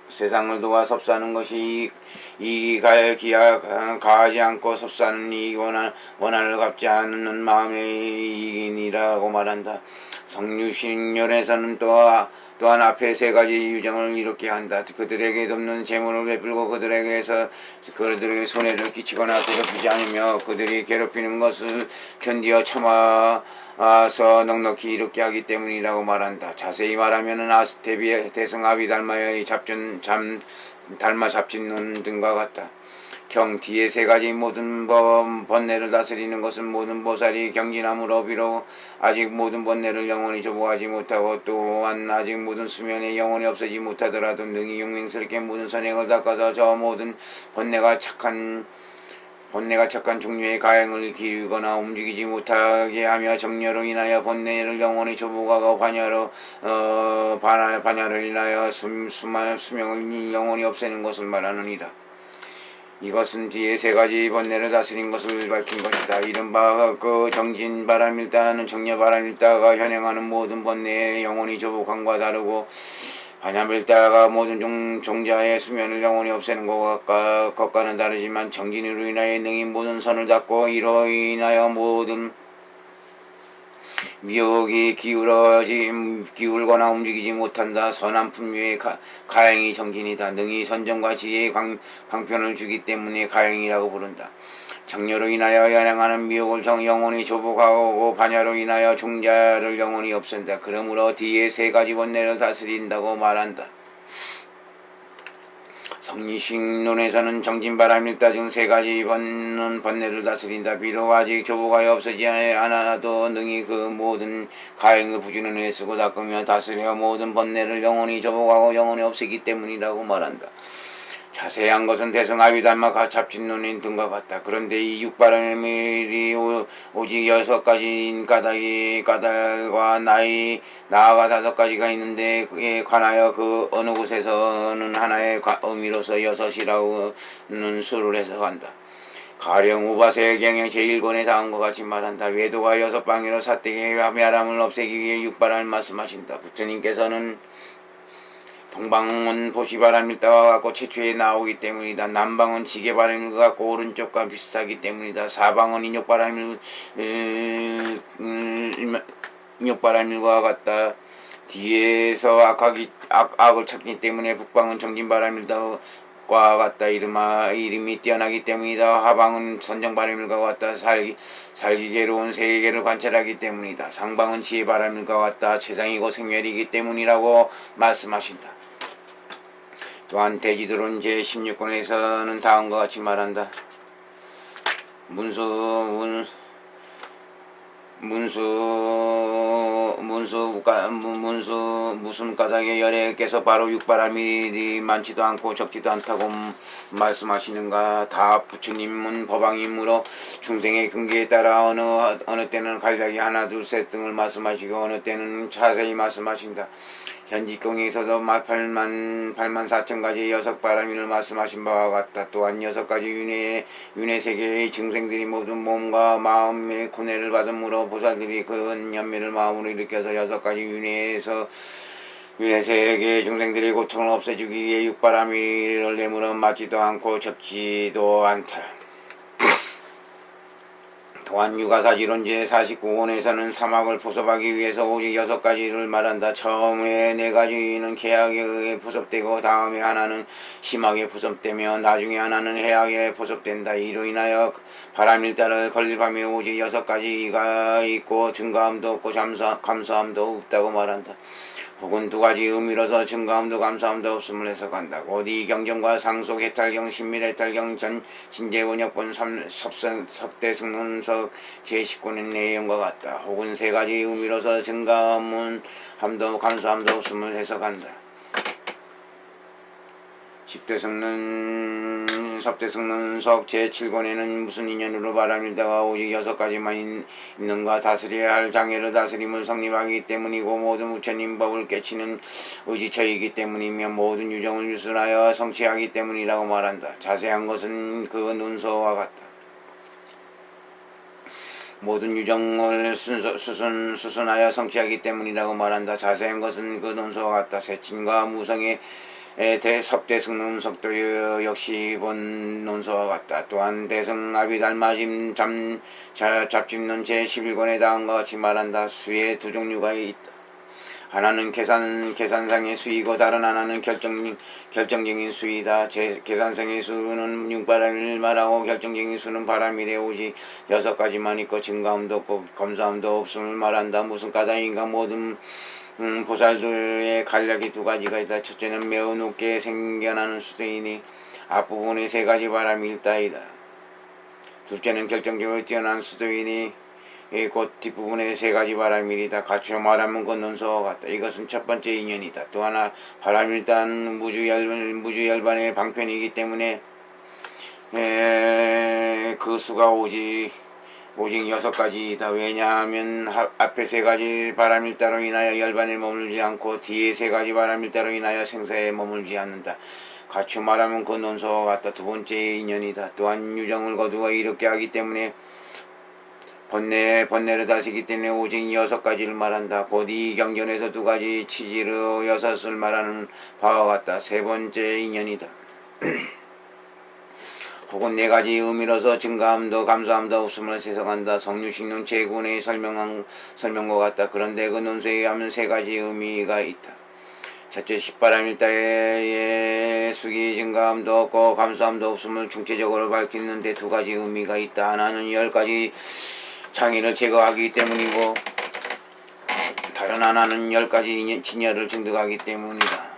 세상을 도와 섭사하는 것이 가하지 않고 섭사하는 이 원한을 갚지 않는 마음의 이익이니라고 말한다. 성유신열에서는 또한 앞에 3가지 유정을 이롭게 한다. 그들에게 돕는 재물을 베풀고 그들에게 손해를 끼치거나 괴롭히지 않으며 그들이 괴롭히는 것을 견디어 참아서 넉넉히 이롭게 하기 때문이라고 말한다. 자세히 말하면 대승 아비달마의 달마 잡짓는 등과 같다. 경 뒤에 3가지 모든 번뇌를 다스리는 것은 모든 보살이 경진함으로 비록 아직 모든 번뇌를 영원히 조복하지 못하고 또한 아직 모든 수면에 영원히 없어지지 못하더라도 능히 용맹스럽게 모든 선행을 닦아서 저 모든 번뇌가 착한 종류의 가행을 기르거나 움직이지 못하게 하며 정려로 인하여 번뇌를 영원히 조복하고 반야로 인하여 수명을 영원히 없애는 것을 말하느니라. 이것은 뒤에 3가지 번뇌를 다스린 것을 밝힌 것이다. 이른바 그 정진바람일다는 정려바람일다가 현행하는 모든 번뇌의 영원히 조복함과 다르고 반야밀다가 모든 종자의 수면을 영원히 없애는 것과는 다르지만 정진으로 인하여 능히 모든 선을 닦고 이로 인하여 모든 미혹이 기울거나 움직이지 못한다. 선한 품류의 가행이 정진이다. 능히 선정과 지혜의 방편을 주기 때문에 가행이라고 부른다. 정려로 인하여 연행하는 미혹을 영원히 조복하고 반야로 인하여 종자를 영원히 없앤다. 그러므로 뒤에 3가지 번뇌를 다스린다고 말한다. 성리식론에서는 정진바람일다 중 3가지 번뇌를 다스린다. 비록 아직 조복하여 없어지지 않아도 능히 그 모든 가행을 부지런히 애쓰고 닦으며 다스려 모든 번뇌를 영원히 조복하고 영원히 없애기 때문이라고 말한다. 자세한 것은 대성아비 닮아 잡진눈인 등과 같다. 그런데 이 육바라밀이 오직 6가지인 까닭과 나아가 5가지가 있는데 그에 관하여 그 어느 곳에서는 하나의 의미로서 6이라고는 수를 해석한다. 가령 우바세경의 제1권에 닿은 것 같이 말한다. 외도가 6방이로 사택의 미아람을 없애기 위해 육바람을 말씀하신다. 부처님께서는 동방은 보시바람일다와 같고 최초에 나오기 때문이다. 남방은 지게바람일과 같고 오른쪽과 비슷하기 때문이다. 사방은 인욕바람일과 같다. 뒤에서 악을 찾기 때문에 북방은 정진바람일다와 같다. 이름이 뛰어나기 때문이다. 하방은 선정바람일과 같다. 살기계로운 세계를 관찰하기 때문이다. 상방은 지혜바람일과 같다. 최상이고 생멸이기 때문이라고 말씀하신다. 또한 대지도론 제16권에서는 다음과 같이 말한다. 무슨 까닭에 열애께서 바로 육바라밀이 많지도 않고 적지도 않다고 말씀하시는가. 다 부처님은 법왕이므로 중생의 근기에 따라 어느 때는 간략히 하나 둘 셋 등을 말씀하시고 어느 때는 자세히 말씀하신다. 현지경에서도 84,000가지의 6바라밀을 말씀하신 바와 같다. 또한 6가지 윤회세계의 증생들이 모두 몸과 마음의 고뇌를 받음으로 보살들이 그 연매를 마음으로 일으켜서 6가지 윤회세계의 중생들의 고통을 없애주기 위해 육바라밀을 내물어 맞지도 않고 적지도 않다. 또한 유가사지론 제49권에서는 사막을 포섭하기 위해서 오직 6가지를 말한다. 처음에 4가지는 계약에 의해 포섭되고 다음에 하나는 심하게 포섭되며 나중에 하나는 해악에 포섭된다. 이로 인하여 바람일다를 건립하며 오직 6가지가 있고 증가함도 없고 감사함도 없다고 말한다. 혹은 2가지 의미로서 증가함도 감사함도 없음을 해석한다. 곧 이 경전과 상속 해탈경, 신밀해탈경, 진제원역본 섭대승론석 제19권 내용과 같다. 혹은 3가지 의미로서 증가함도 감사함도 없음을 해석한다. 섭대승론석 제7권에는 무슨 인연으로 바람일다가 오직 6가지만 있는가 다스려야 할 장애를 다스림을 성립하기 때문이고 모든 부처님 법을 깨치는 의지처이기 때문이며 모든 유정을 유순하여 성취하기 때문이라고 말한다. 자세한 것은 그 논서와 같다. 모든 유정을 수순하여 성취하기 때문이라고 말한다. 자세한 것은 그 논서와 같다. 세친과 무성의 대섭대승론석도 역시 본 논서와 같다. 또한 대승 아비달마짐 잡집론 제11권에 다음과 같이 말한다. 수의 2종류가 있다. 하나는 계산상의 수이고 다른 하나는 결정적인 수이다. 계산상의 수는 육바라밀을 말하고 결정적인 수는 바라밀에 오직 6가지만 있고 증가함도 없고 감사함도 없음을 말한다. 무슨 까닭인가. 모든 보살들의 간략이 2가지가 있다. 첫째는 매우 높게 생겨나는 수도이니 앞부분에 3가지 바람이 있다이다. 둘째는 결정적으로 뛰어난 수도이니 곧 뒷부분에 3가지 바람일이다. 갖추어 말하면 그 논서와 같다. 이것은 첫 번째 인연이다. 또 하나 바람일단 무주열반의 방편이기 때문에 그 수가 오직 6가지이다. 왜냐하면 앞에 3가지 바람일다로 인하여 열반에 머물지 않고 뒤에 3가지 바람일다로 인하여 생사에 머물지 않는다. 같이 말하면 그 논서와 같다. 두 번째 인연이다. 또한 유정을 거두어 이롭게 하기 때문에 번뇌를 다스리기 때문에 오직 6가지를 말한다. 곧 이 경전에서 2가지 치지로 6을 말하는 바와 같다. 세 번째 인연이다. 혹은 4가지 의미로서 증가함도 감사함도 없음을 해석한다. 성유식론 제9권의 설명과 같다. 그런데 그 논서에 의하면 3가지 의미가 있다. 첫째, 십바람일다의 수기 증가함도 없고 감사함도 없음을 중체적으로 밝히는데 2가지 의미가 있다. 하나는 10가지 장애를 제거하기 때문이고 다른 하나는 10가지 진열을 증득하기 때문이다.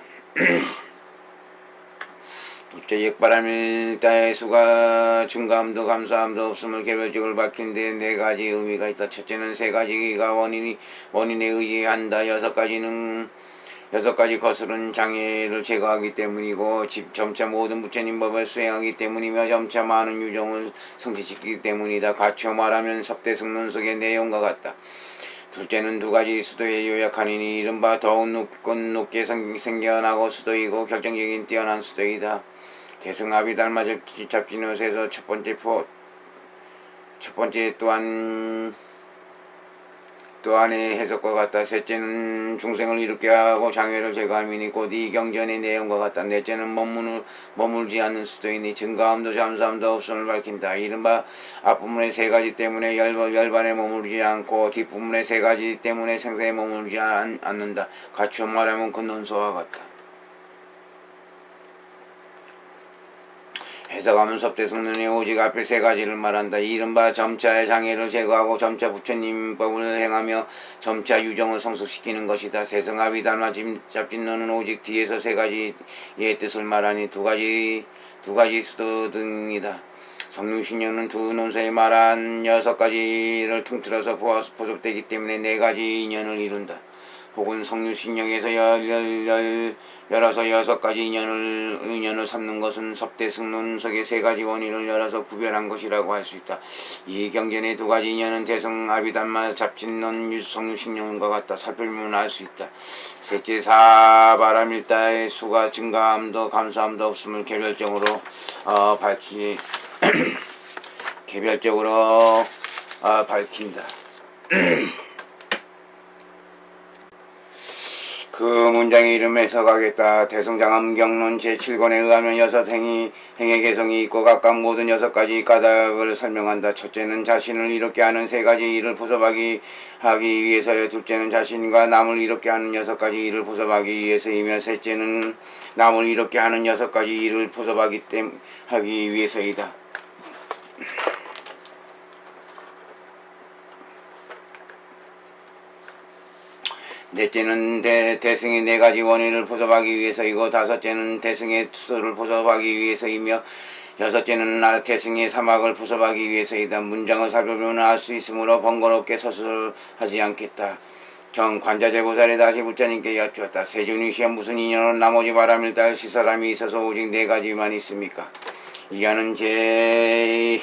둘째, 육바람일다의 수가 증가함도 감사함도 없음을 개별적으로 밝히는데 4가지 의미가 있다. 첫째는 3가지가 원인에 의지한다. 6가지는 여섯 가지 거스른 장애를 제거하기 때문이고 점차 모든 부처님 법을 수행하기 때문이며 점차 많은 유종을 성취시키기 때문이다. 갖춰 말하면 섭대승론 속의 내용과 같다. 둘째는 두 가지 수도에 요약하니니 이른바 더욱 높게 생겨나고 수도이고 결정적인 뛰어난 수도이다. 대승합이 닮아 잡진옷에서 첫 번째 또한의 해석과 같다. 셋째는 중생을 이롭게 하고 장애를 제거함이니 곧 이 경전의 내용과 같다. 넷째는 머물지 않는 수도이니 증가함도 잠수함도 없음을 밝힌다. 이른바 앞부분의 세 가지 때문에 열반에 머물지 않고 뒷부분의 세 가지 때문에 생사에 머물지 않는다. 갖추어 말하면 그 논소와 같다. 해석하면 섭대승론이 오직 앞에 세 가지를 말한다. 이른바 점차의 장애를 제거하고 점차 부처님법을 행하며 점차 유정을 성숙시키는 것이다. 세승합이 닮아 잡진론은 오직 뒤에서 세 가지의 뜻을 말하니 두 가지 수도 등이다. 성육신령은 두 논서에 말한 여섯 가지를 통틀어서 포섭되기 때문에 네 가지 인연을 이룬다. 혹은 성육신령에서 열어서 여섯 가지 인연을 삼는 것은 섭대승론석의 세 가지 원인을 열어서 구별한 것이라고 할 수 있다. 이 경전의 두 가지 인연은 대승 아비담마 잡진론 성육신령과 같다. 살펴보면 알 수 있다. 셋째 사바라밀다의 수가 증가함도 감소함도 없음을 개별적으로 밝힌다. 그 문장의 이름을 해석하겠다. 대승장암경론 제7권에 의하면 여섯 행의 개성이 있고 각각 모든 여섯 가지 까닭을 설명한다. 첫째는 자신을 이롭게 하는 세 가지 일을 포섭하기 위해서요. 둘째는 자신과 남을 이롭게 하는 여섯 가지 일을 포섭하기 위해서이며 셋째는 남을 이롭게 하는 여섯 가지 일을 포섭하기 위해서이다. 넷째는 대승의 네 가지 원인을 포섭하기 위해서이고 다섯째는 대승의 투소를 포섭하기 위해서이며 여섯째는 대승의 사막을 포섭하기 위해서이다. 문장을 살펴보면 알 수 있으므로 번거롭게 서술하지 않겠다. 관자재보살이 다시 부처님께 여쭈었다. 세존이시여 무슨 인연으로 나머지 바라밀다할 시사람이 있어서 오직 네 가지만 있습니까? 이하는 제2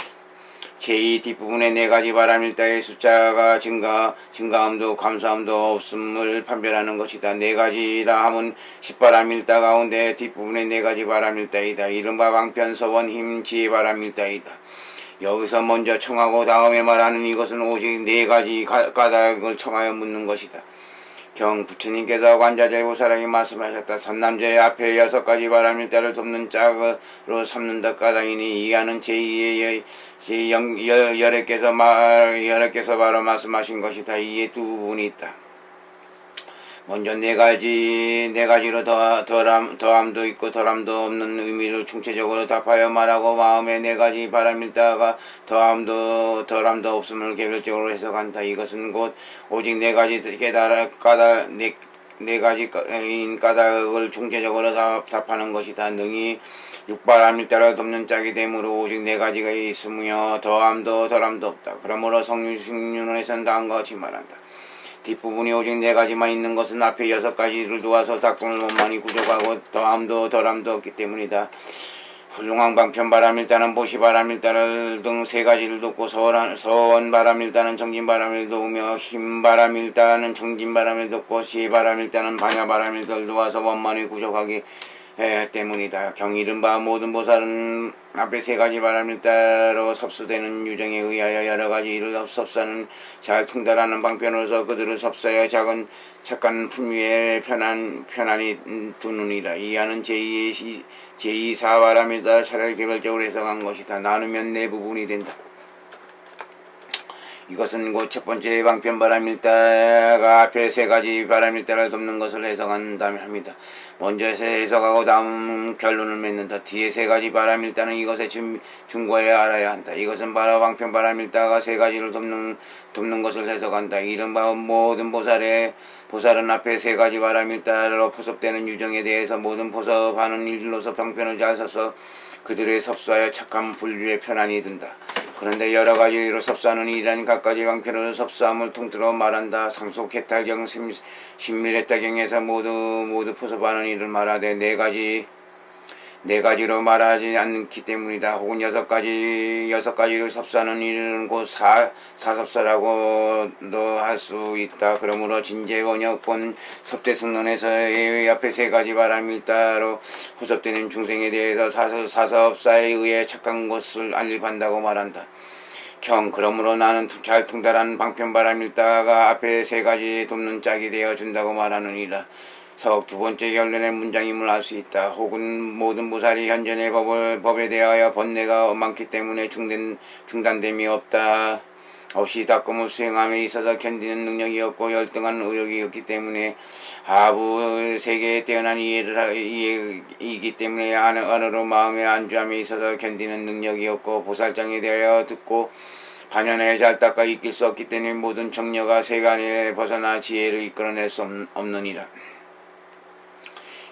뒷부분의 네 가지 바라밀다의 숫자가 증가함도 감소함도 없음을 판별하는 것이다. 네 가지라 함은 10바라밀다 가운데 뒷부분의 네 가지 바라밀다이다. 이른바 방편서원 힘 지혜 바라밀다이다. 여기서 먼저 청하고 다음에 말하는 이것은 오직 네 가지 까닭을 청하여 묻는 것이다. 부처님께서 관자재보살에게 말씀하셨다. 선남자의 앞에 여섯 가지 바라밀다를 돕는 짝으로 삼는다 까닭이니 이하는 제2의 열애께서 바로 말씀하신 것이다. 이에 두 부분이 있다. 먼저 네 가지로 더함도 있고 덜함도 없는 의미를 총체적으로 답하여 말하고 마음에 네 가지 바라밀다가 더함도 덜함도 없음을 개별적으로 해석한다. 이것은 곧 오직 네 가지 네 가지인 까닭을 총체적으로 답하는 것이다. 능히 6바라밀다를 돕는 짝이 되므로 오직 네 가지가 있으며 더함도 덜함도 없다. 그러므로 성육신론에서는 다음과 같이 말한다. 뒷부분이 오직 네 가지만 있는 것은 앞에 여섯 가지를 도와서 닭공을 원만히 구족하고 더함도 덜함도 없기 때문이다. 훌륭한 방편바라밀다는 보시바라밀다를 등 세 가지를 돕고 서원바라밀다는 정진바라밀을 도우며 힘바라밀다는 정진바라밀을 돕고 시바라밀다는 방야바라밀다를 도와서 원만히 구족하기 때문이다. 이른바 모든 보살은 앞에 세 가지 바라밀다로 섭수되는 유정에 의하여 여러 가지 일을 섭사는 잘 통달하는 방편으로서 그들을 섭사하여 착한 품위에 편안히 두느니라. 이하는 제2 사바라밀다를 차라리 개별적으로 해석한 것이다. 나누면 네 부분이 된다. 이것은 곧 첫 번째 방편 바라밀다가 앞에 세 가지 바라밀다를 돕는 것을 해석한다며 합니다. 먼저 해석하고 다음 결론을 맺는다. 뒤에 세 가지 바라밀다는 이것의 중과에 알아야 한다. 이것은 바로 방편 바라밀다가 세 가지를 돕는 것을 해석한다. 이른바 모든 보살은 앞에 세 가지 바라밀다로 포섭되는 유정에 대해서 모든 포섭하는 일로서 방편을 잘 써서 그들의 섭수하여 착한 분류에 편안히 든다. 그런데 여러 가지로 섭사하는 이란 각가지 방편으로 섭사함을 통틀어 말한다. 상속해탈경 신밀해탈경에서 모두 포섭하는 일을 말하되 네 가지로 말하지 않기 때문이다. 혹은 여섯 가지로 섭사하는 일은 곧 사섭사라고도 할 수 있다. 그러므로 진제번역본 섭대승론에서의 앞에 세 가지 바람이 따로 후섭되는 중생에 대해서 사섭사에 의해 착한 것을 알립한다고 말한다. 그러므로 나는 잘 통달한 방편바람일다가 앞에 세 가지 돕는 짝이 되어 준다고 말하느니라. 두 번째 결론의 문장임을 알 수 있다. 혹은 모든 보살이 현존의 법에 대하여 번뇌가 많기 때문에 중단됨이 없이 닦음을 수행함에 있어서 견디는 능력이 없고 열등한 의욕이 없기 때문에 하부 세계에 뛰어난 이해이기 때문에 안으로 마음의 안주함에 있어서 견디는 능력이 없고 보살장에 대하여 듣고 반연에 잘 닦아 이길 수 없기 때문에 모든 정려가 세간에 벗어나 지혜를 이끌어낼 수 없느니라.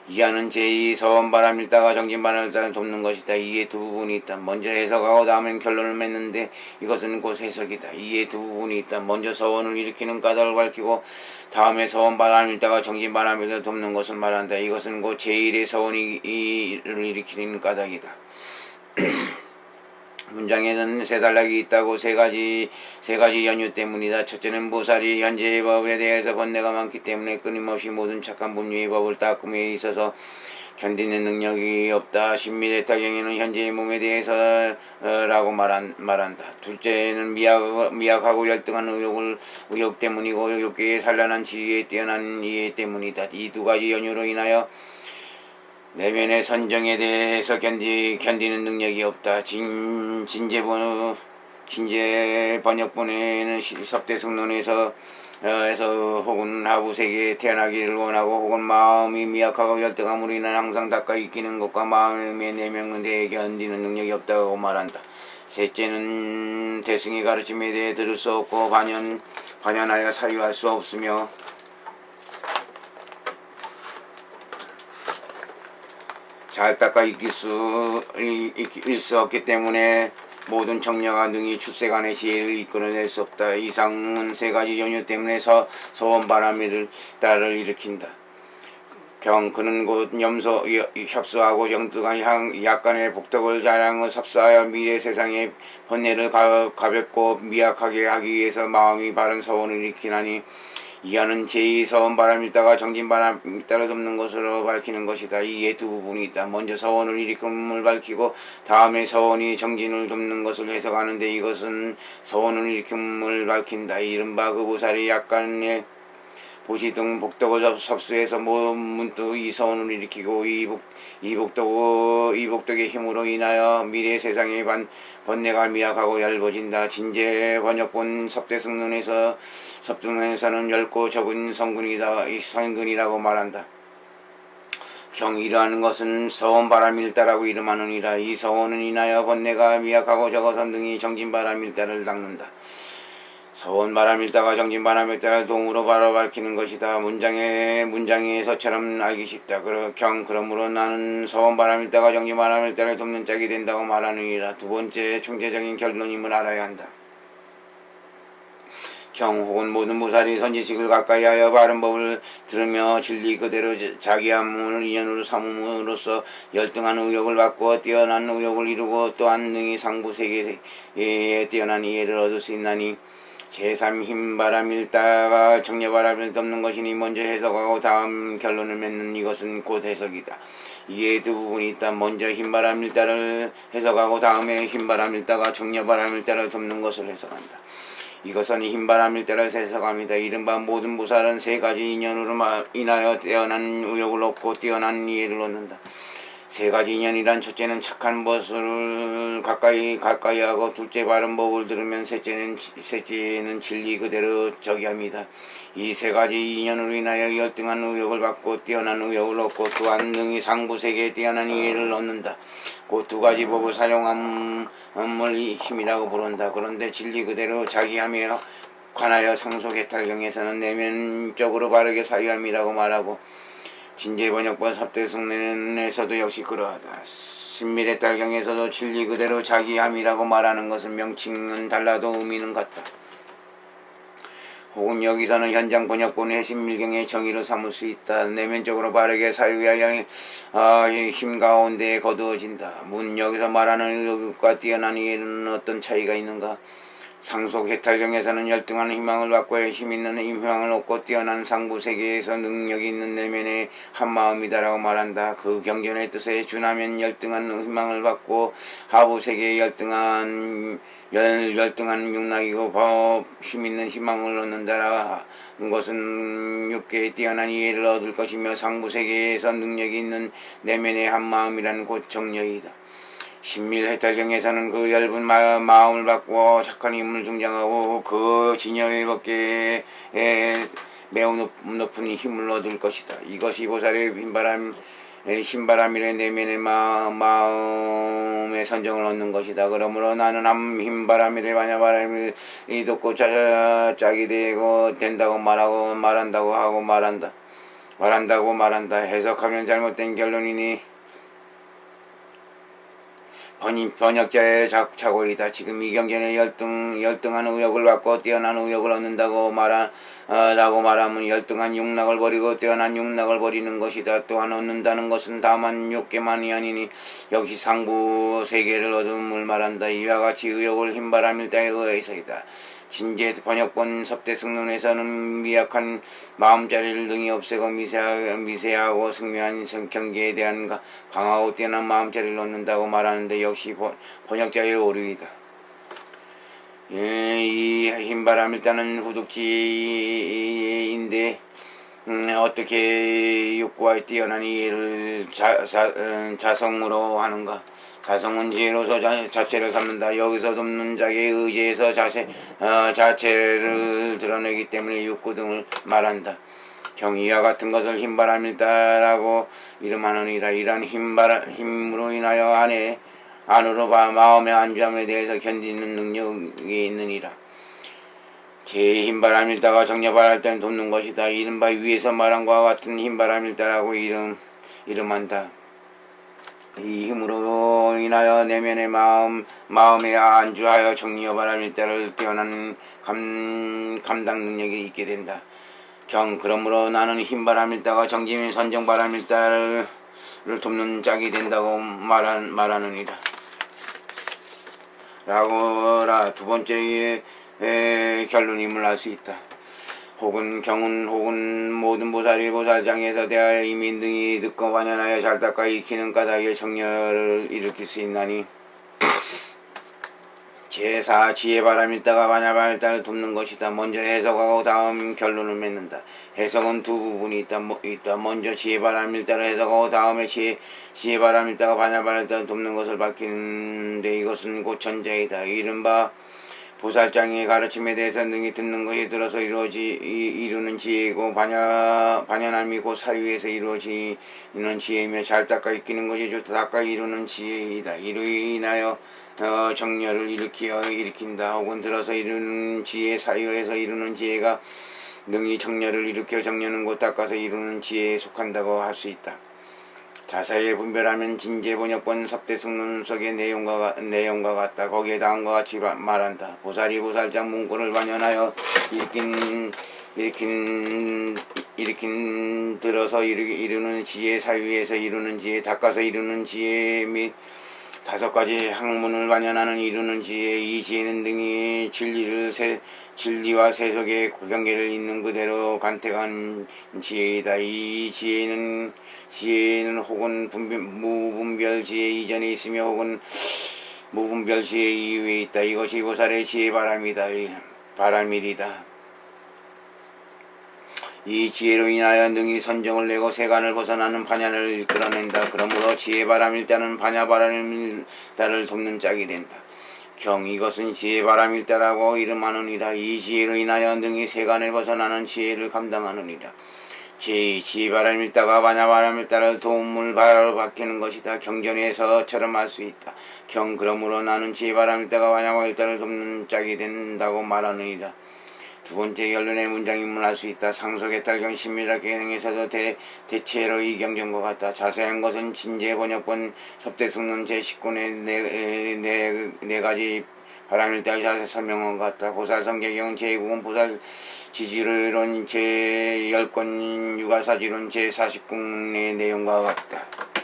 이하는 제2서원바람일다가 정진바람일다를 돕는 것이다. 이에 두 부분이 있다. 먼저 해석하고 다음엔 결론을 맺는데 이것은 곧 해석이다. 이에 두 부분이 있다. 먼저 서원을 일으키는 까닭을 밝히고 다음에 서원바람일다가 정진바람일다를 돕는 것을 말한다. 이것은 곧 제1의 서원을 일으키는 까닭이다. 문장에는 세 단락이 있다고 세 가지 연유 때문이다. 첫째는 보살이 현재의 법에 대해서 번뇌가 많기 때문에 끊임없이 모든 착한 법류의 법을 닦음에 있어서 견디는 능력이 없다. 신밀해탈경에는 현재의 몸에 대해서 라고 말한다. 둘째는 미약하고 열등한 의욕 때문이고 의욕계의 산란한 지위에 뛰어난 이해 때문이다. 이 두 가지 연유로 인하여 내면의 선정에 대해서 견디는 능력이 없다. 진제 번역본에는 섭대승론에서 혹은 하부세계에 태어나기를 원하고 혹은 마음이 미약하고 열등함으로 인한 항상 닦아 익히는 것과 마음의 내면에 대해 견디는 능력이 없다고 말한다. 셋째는 대승의 가르침에 대해 들을 수 없고 반연하여 사유할 수 없으며 잘 닦아 익힐 수 없기 때문에 모든 정려가 능히 출세간의 지혜를 이끌어낼 수 없다. 이상은 세 가지 연유 때문에 서원바람을 일으킨다. 그는 곧 협소하고 정득한 약간의 복덕을 자랑을 섭사하여 미래 세상의 번뇌를 가볍고 미약하게 하기 위해서 마음이 바른 서원을 일으키나니 이하는 제2서원바람일다가 정진바람일다를 돕는 것으로 밝히는 것이다. 이에 두 부분이 있다. 먼저 서원을 일으킴을 밝히고 다음에 서원이 정진을 돕는 것을 해석하는데 이것은 서원을 일으킴을 밝힌다. 이른바 그 보살이 약간의 보시 등 복덕을 섭수해서 문득 이 서원을 일으키고 이 복덕의 힘으로 인하여 미래 세상의 번뇌가 미약하고 얇아진다. 진제 번역본 섭대승론에서는 얇고 적은 성근이라고 말한다. 경이라는 것은 서원바람일다라고 이름하느니라. 이 서원은 인하여 번뇌가 미약하고 적어서 능히 정진바람일다를 닦는다. 서원바람일다가 정진바람일다를 동으로 바로 밝히는 것이다. 문장에서처럼 알기 쉽다. 그러므로 나는 서원바람일다가 정진바람일다를 돕는 짝이 된다고 말하느니라. 두 번째 총체적인 결론임을 알아야 한다. 혹은 모든 보살이 선지식을 가까이하여 바른 법을 들으며 진리 그대로 자기 한몸을 인연으로 삼음으로써 열등한 의욕을 받고 뛰어난 의욕을 이루고 또한 능히 상부세계에 뛰어난 이해를 얻을 수 있나니 제3 흰바람일다가 정려바람을 덮는 것이니 먼저 해석하고 다음 결론을 맺는 이것은 곧 해석이다. 이에 두 부분이 있다. 먼저 흰바람일다를 해석하고 다음에 흰바람일다가 정려바람일다를 덮는 것을 해석한다. 이것은 흰바람일다를 해석합니다. 이른바 모든 보살은 세 가지 인연으로 인하여 뛰어난 의욕을 얻고 뛰어난 이해를 얻는다. 세 가지 인연이란 첫째는 착한 것을 가까이 하고 둘째 바른 법을 들으면 셋째는 진리 그대로 저기합니다. 이 세 가지 인연으로 인하여 열등한 의욕을 받고 뛰어난 의욕을 얻고 또한 능히 상부세계에 뛰어난 이해를 얻는다. 그 두 가지 법을 사용함을 힘이라고 부른다. 그런데 진리 그대로 자기함에 관하여 상속해탈경에서는 내면적으로 바르게 사유함이라고 말하고 진제번역본 섭대승론에서도 역시 그러하다. 신밀의 달경에서도 진리 그대로 자기함이라고 말하는 것은 명칭은 달라도 의미는 같다. 혹은 여기서는 현장 번역본의 신밀경의 정의로 삼을 수 있다. 내면적으로 바르게 사유야 힘 가운데 거두어진다. 문 여기서 말하는 의욕과 뛰어난 이해는 어떤 차이가 있는가? 상속 해탈경에서는 열등한 희망을 받고 힘있는 희망을 얻고 뛰어난 상부 세계에서 능력이 있는 내면의 한마음이다라고 말한다. 그 경전의 뜻에 준하면 열등한 희망을 받고 하부 세계의 열등한 육락이고 힘있는 희망을 얻는다라는 것은 육계에 뛰어난 이해를 얻을 것이며 상부 세계에서 능력이 있는 내면의 한마음이라는 곧 정령이다. 신밀해탈경에서는 그 얇은 마음을 받고 착한 힘을 중장하고 그 진여의 법계에 매우 높은 힘을 얻을 것이다. 이것이 보살의 흰바람이래 내면의 마음의 선정을 얻는 것이다. 그러므로 나는 흰바람이래 반야바람을 돕고 짝이 되고 된다고 말한다. 해석하면 잘못된 결론이니 번역자의 착오이다. 지금 이 경전에 열등한 의욕을 받고 뛰어난 의욕을 얻는다고 말하면 열등한 육락을 버리고 뛰어난 육락을 버리는 것이다. 또한 얻는다는 것은 다만 육계만이 아니니 역시 상부 세계를 얻음을 말한다. 이와 같이 의욕을 흰바람일다에 의해서이다. 진제 번역본 섭대승론에서는 미약한 마음자리를 능히 없애고 미세하고 승묘한 경계에 대한 강하고 뛰어난 마음자리를 얻는다고 말하는데 역시 번역자의 오류이다. 이 흰바람일단은 후둑지인데 어떻게 육구와 뛰어난 이해를 자성으로 하는가? 자성은 지혜로서 자체를 삼는다. 여기서 돕는 자기의 의지에서 자체를 드러내기 때문에 육구 등을 말한다. 경이와 같은 것을 흰바람일다라고 이름하느니라. 이러한 힘으로 인하여 안으로 마음의 안주함에 대해서 견디는 능력이 있느니라. 제 흰바람일다가 정려바랄 때는 돕는 것이다. 이른바 위에서 말한 것과 같은 흰바람일다라고 이름한다. 이 힘으로 인하여 내면의 마음에 안주하여 정리여 바람일다를 뛰어난 감당 능력이 있게 된다. 그러므로 나는 흰바람일다가 정지민 선정바람일다를 돕는 짝이 된다고 말하느니라. 라고라 두 번째의 결론임을 알 수 있다. 혹은 모든 보살이 보살장에서 대하여 이미 능히 듣고 반연하여 잘 닦아 익히는 까닭에 정렬을 일으킬 수 있나니 제4 지혜바람일다가 반야바람일다를 돕는 것이다. 먼저 해석하고 다음 결론을 맺는다. 해석은 두 부분이 있다. 먼저 지혜바람일다를 해석하고 다음에 지혜바람일다가 반야바람일다를 돕는 것을 밝히는데 이것은 곧 전자이다. 이른바 보살장의 가르침에 대해서 능히 듣는 것이 들어서 이루는 지혜이고 반연함이 곧 사유에서 이루어지는 지혜이며 잘 닦아 익히는 것이 좋다. 닦아 이루는 지혜이다. 이로 인하여 정렬을 일으킨다. 혹은 들어서 이루는 지혜 사유에서 이루는 지혜가 능히 정렬을 일으켜 정렬은 곧 닦아서 이루는 지혜에 속한다고 할 수 있다. 자세히 분별하면 진제번역본 섭대승론 속의 내용과 같다. 거기에 다음과 같이 말한다. 보살이 보살장 문구를 반연하여 일으킨 들어서 이루는 지혜 사유에서 이루는 지혜 닦아서 이루는 지혜 및 다섯 가지 학문을 반연하는 이루는 지혜. 이 지혜는 등이 진리와 세속의 경계를 있는 그대로 간택한 지혜이다. 이 지혜는 혹은 무분별 지혜 이전에 있으며 혹은 무분별 지혜 이후에 있다. 이것이 보살의 지혜 바람이리다. 이 지혜로 인하여 능히 선정을 내고 세간을 벗어나는 반야를 이끌어낸다. 그러므로 지혜바람일다는 반야바람일다를 돕는 짝이 된다. 이것은 지혜바람일다라고 이름하느니라. 이 지혜로 인하여 능히 세간을 벗어나는 지혜를 감당하느니라. 지혜바람일다가 반야바람일다를 도움을 바라로 바뀌는 것이다. 경전에서처럼 알 수 있다. 그러므로 나는 지혜바람일다가 반야바람일다를 돕는 짝이 된다고 말하느니라. 두 번째 결론의 문장 입문할 수 있다. 상속의 탈경 신밀하게 행해서도 대체로 이 경전과 같다. 자세한 것은 진제 번역본 섭대승론 제19의 네 가지 바람일 때 자세히 설명한 것 같다. 보살성경경 제2부분 보살 지지론 제10권 유가사지론 제49권의 내용과 같다.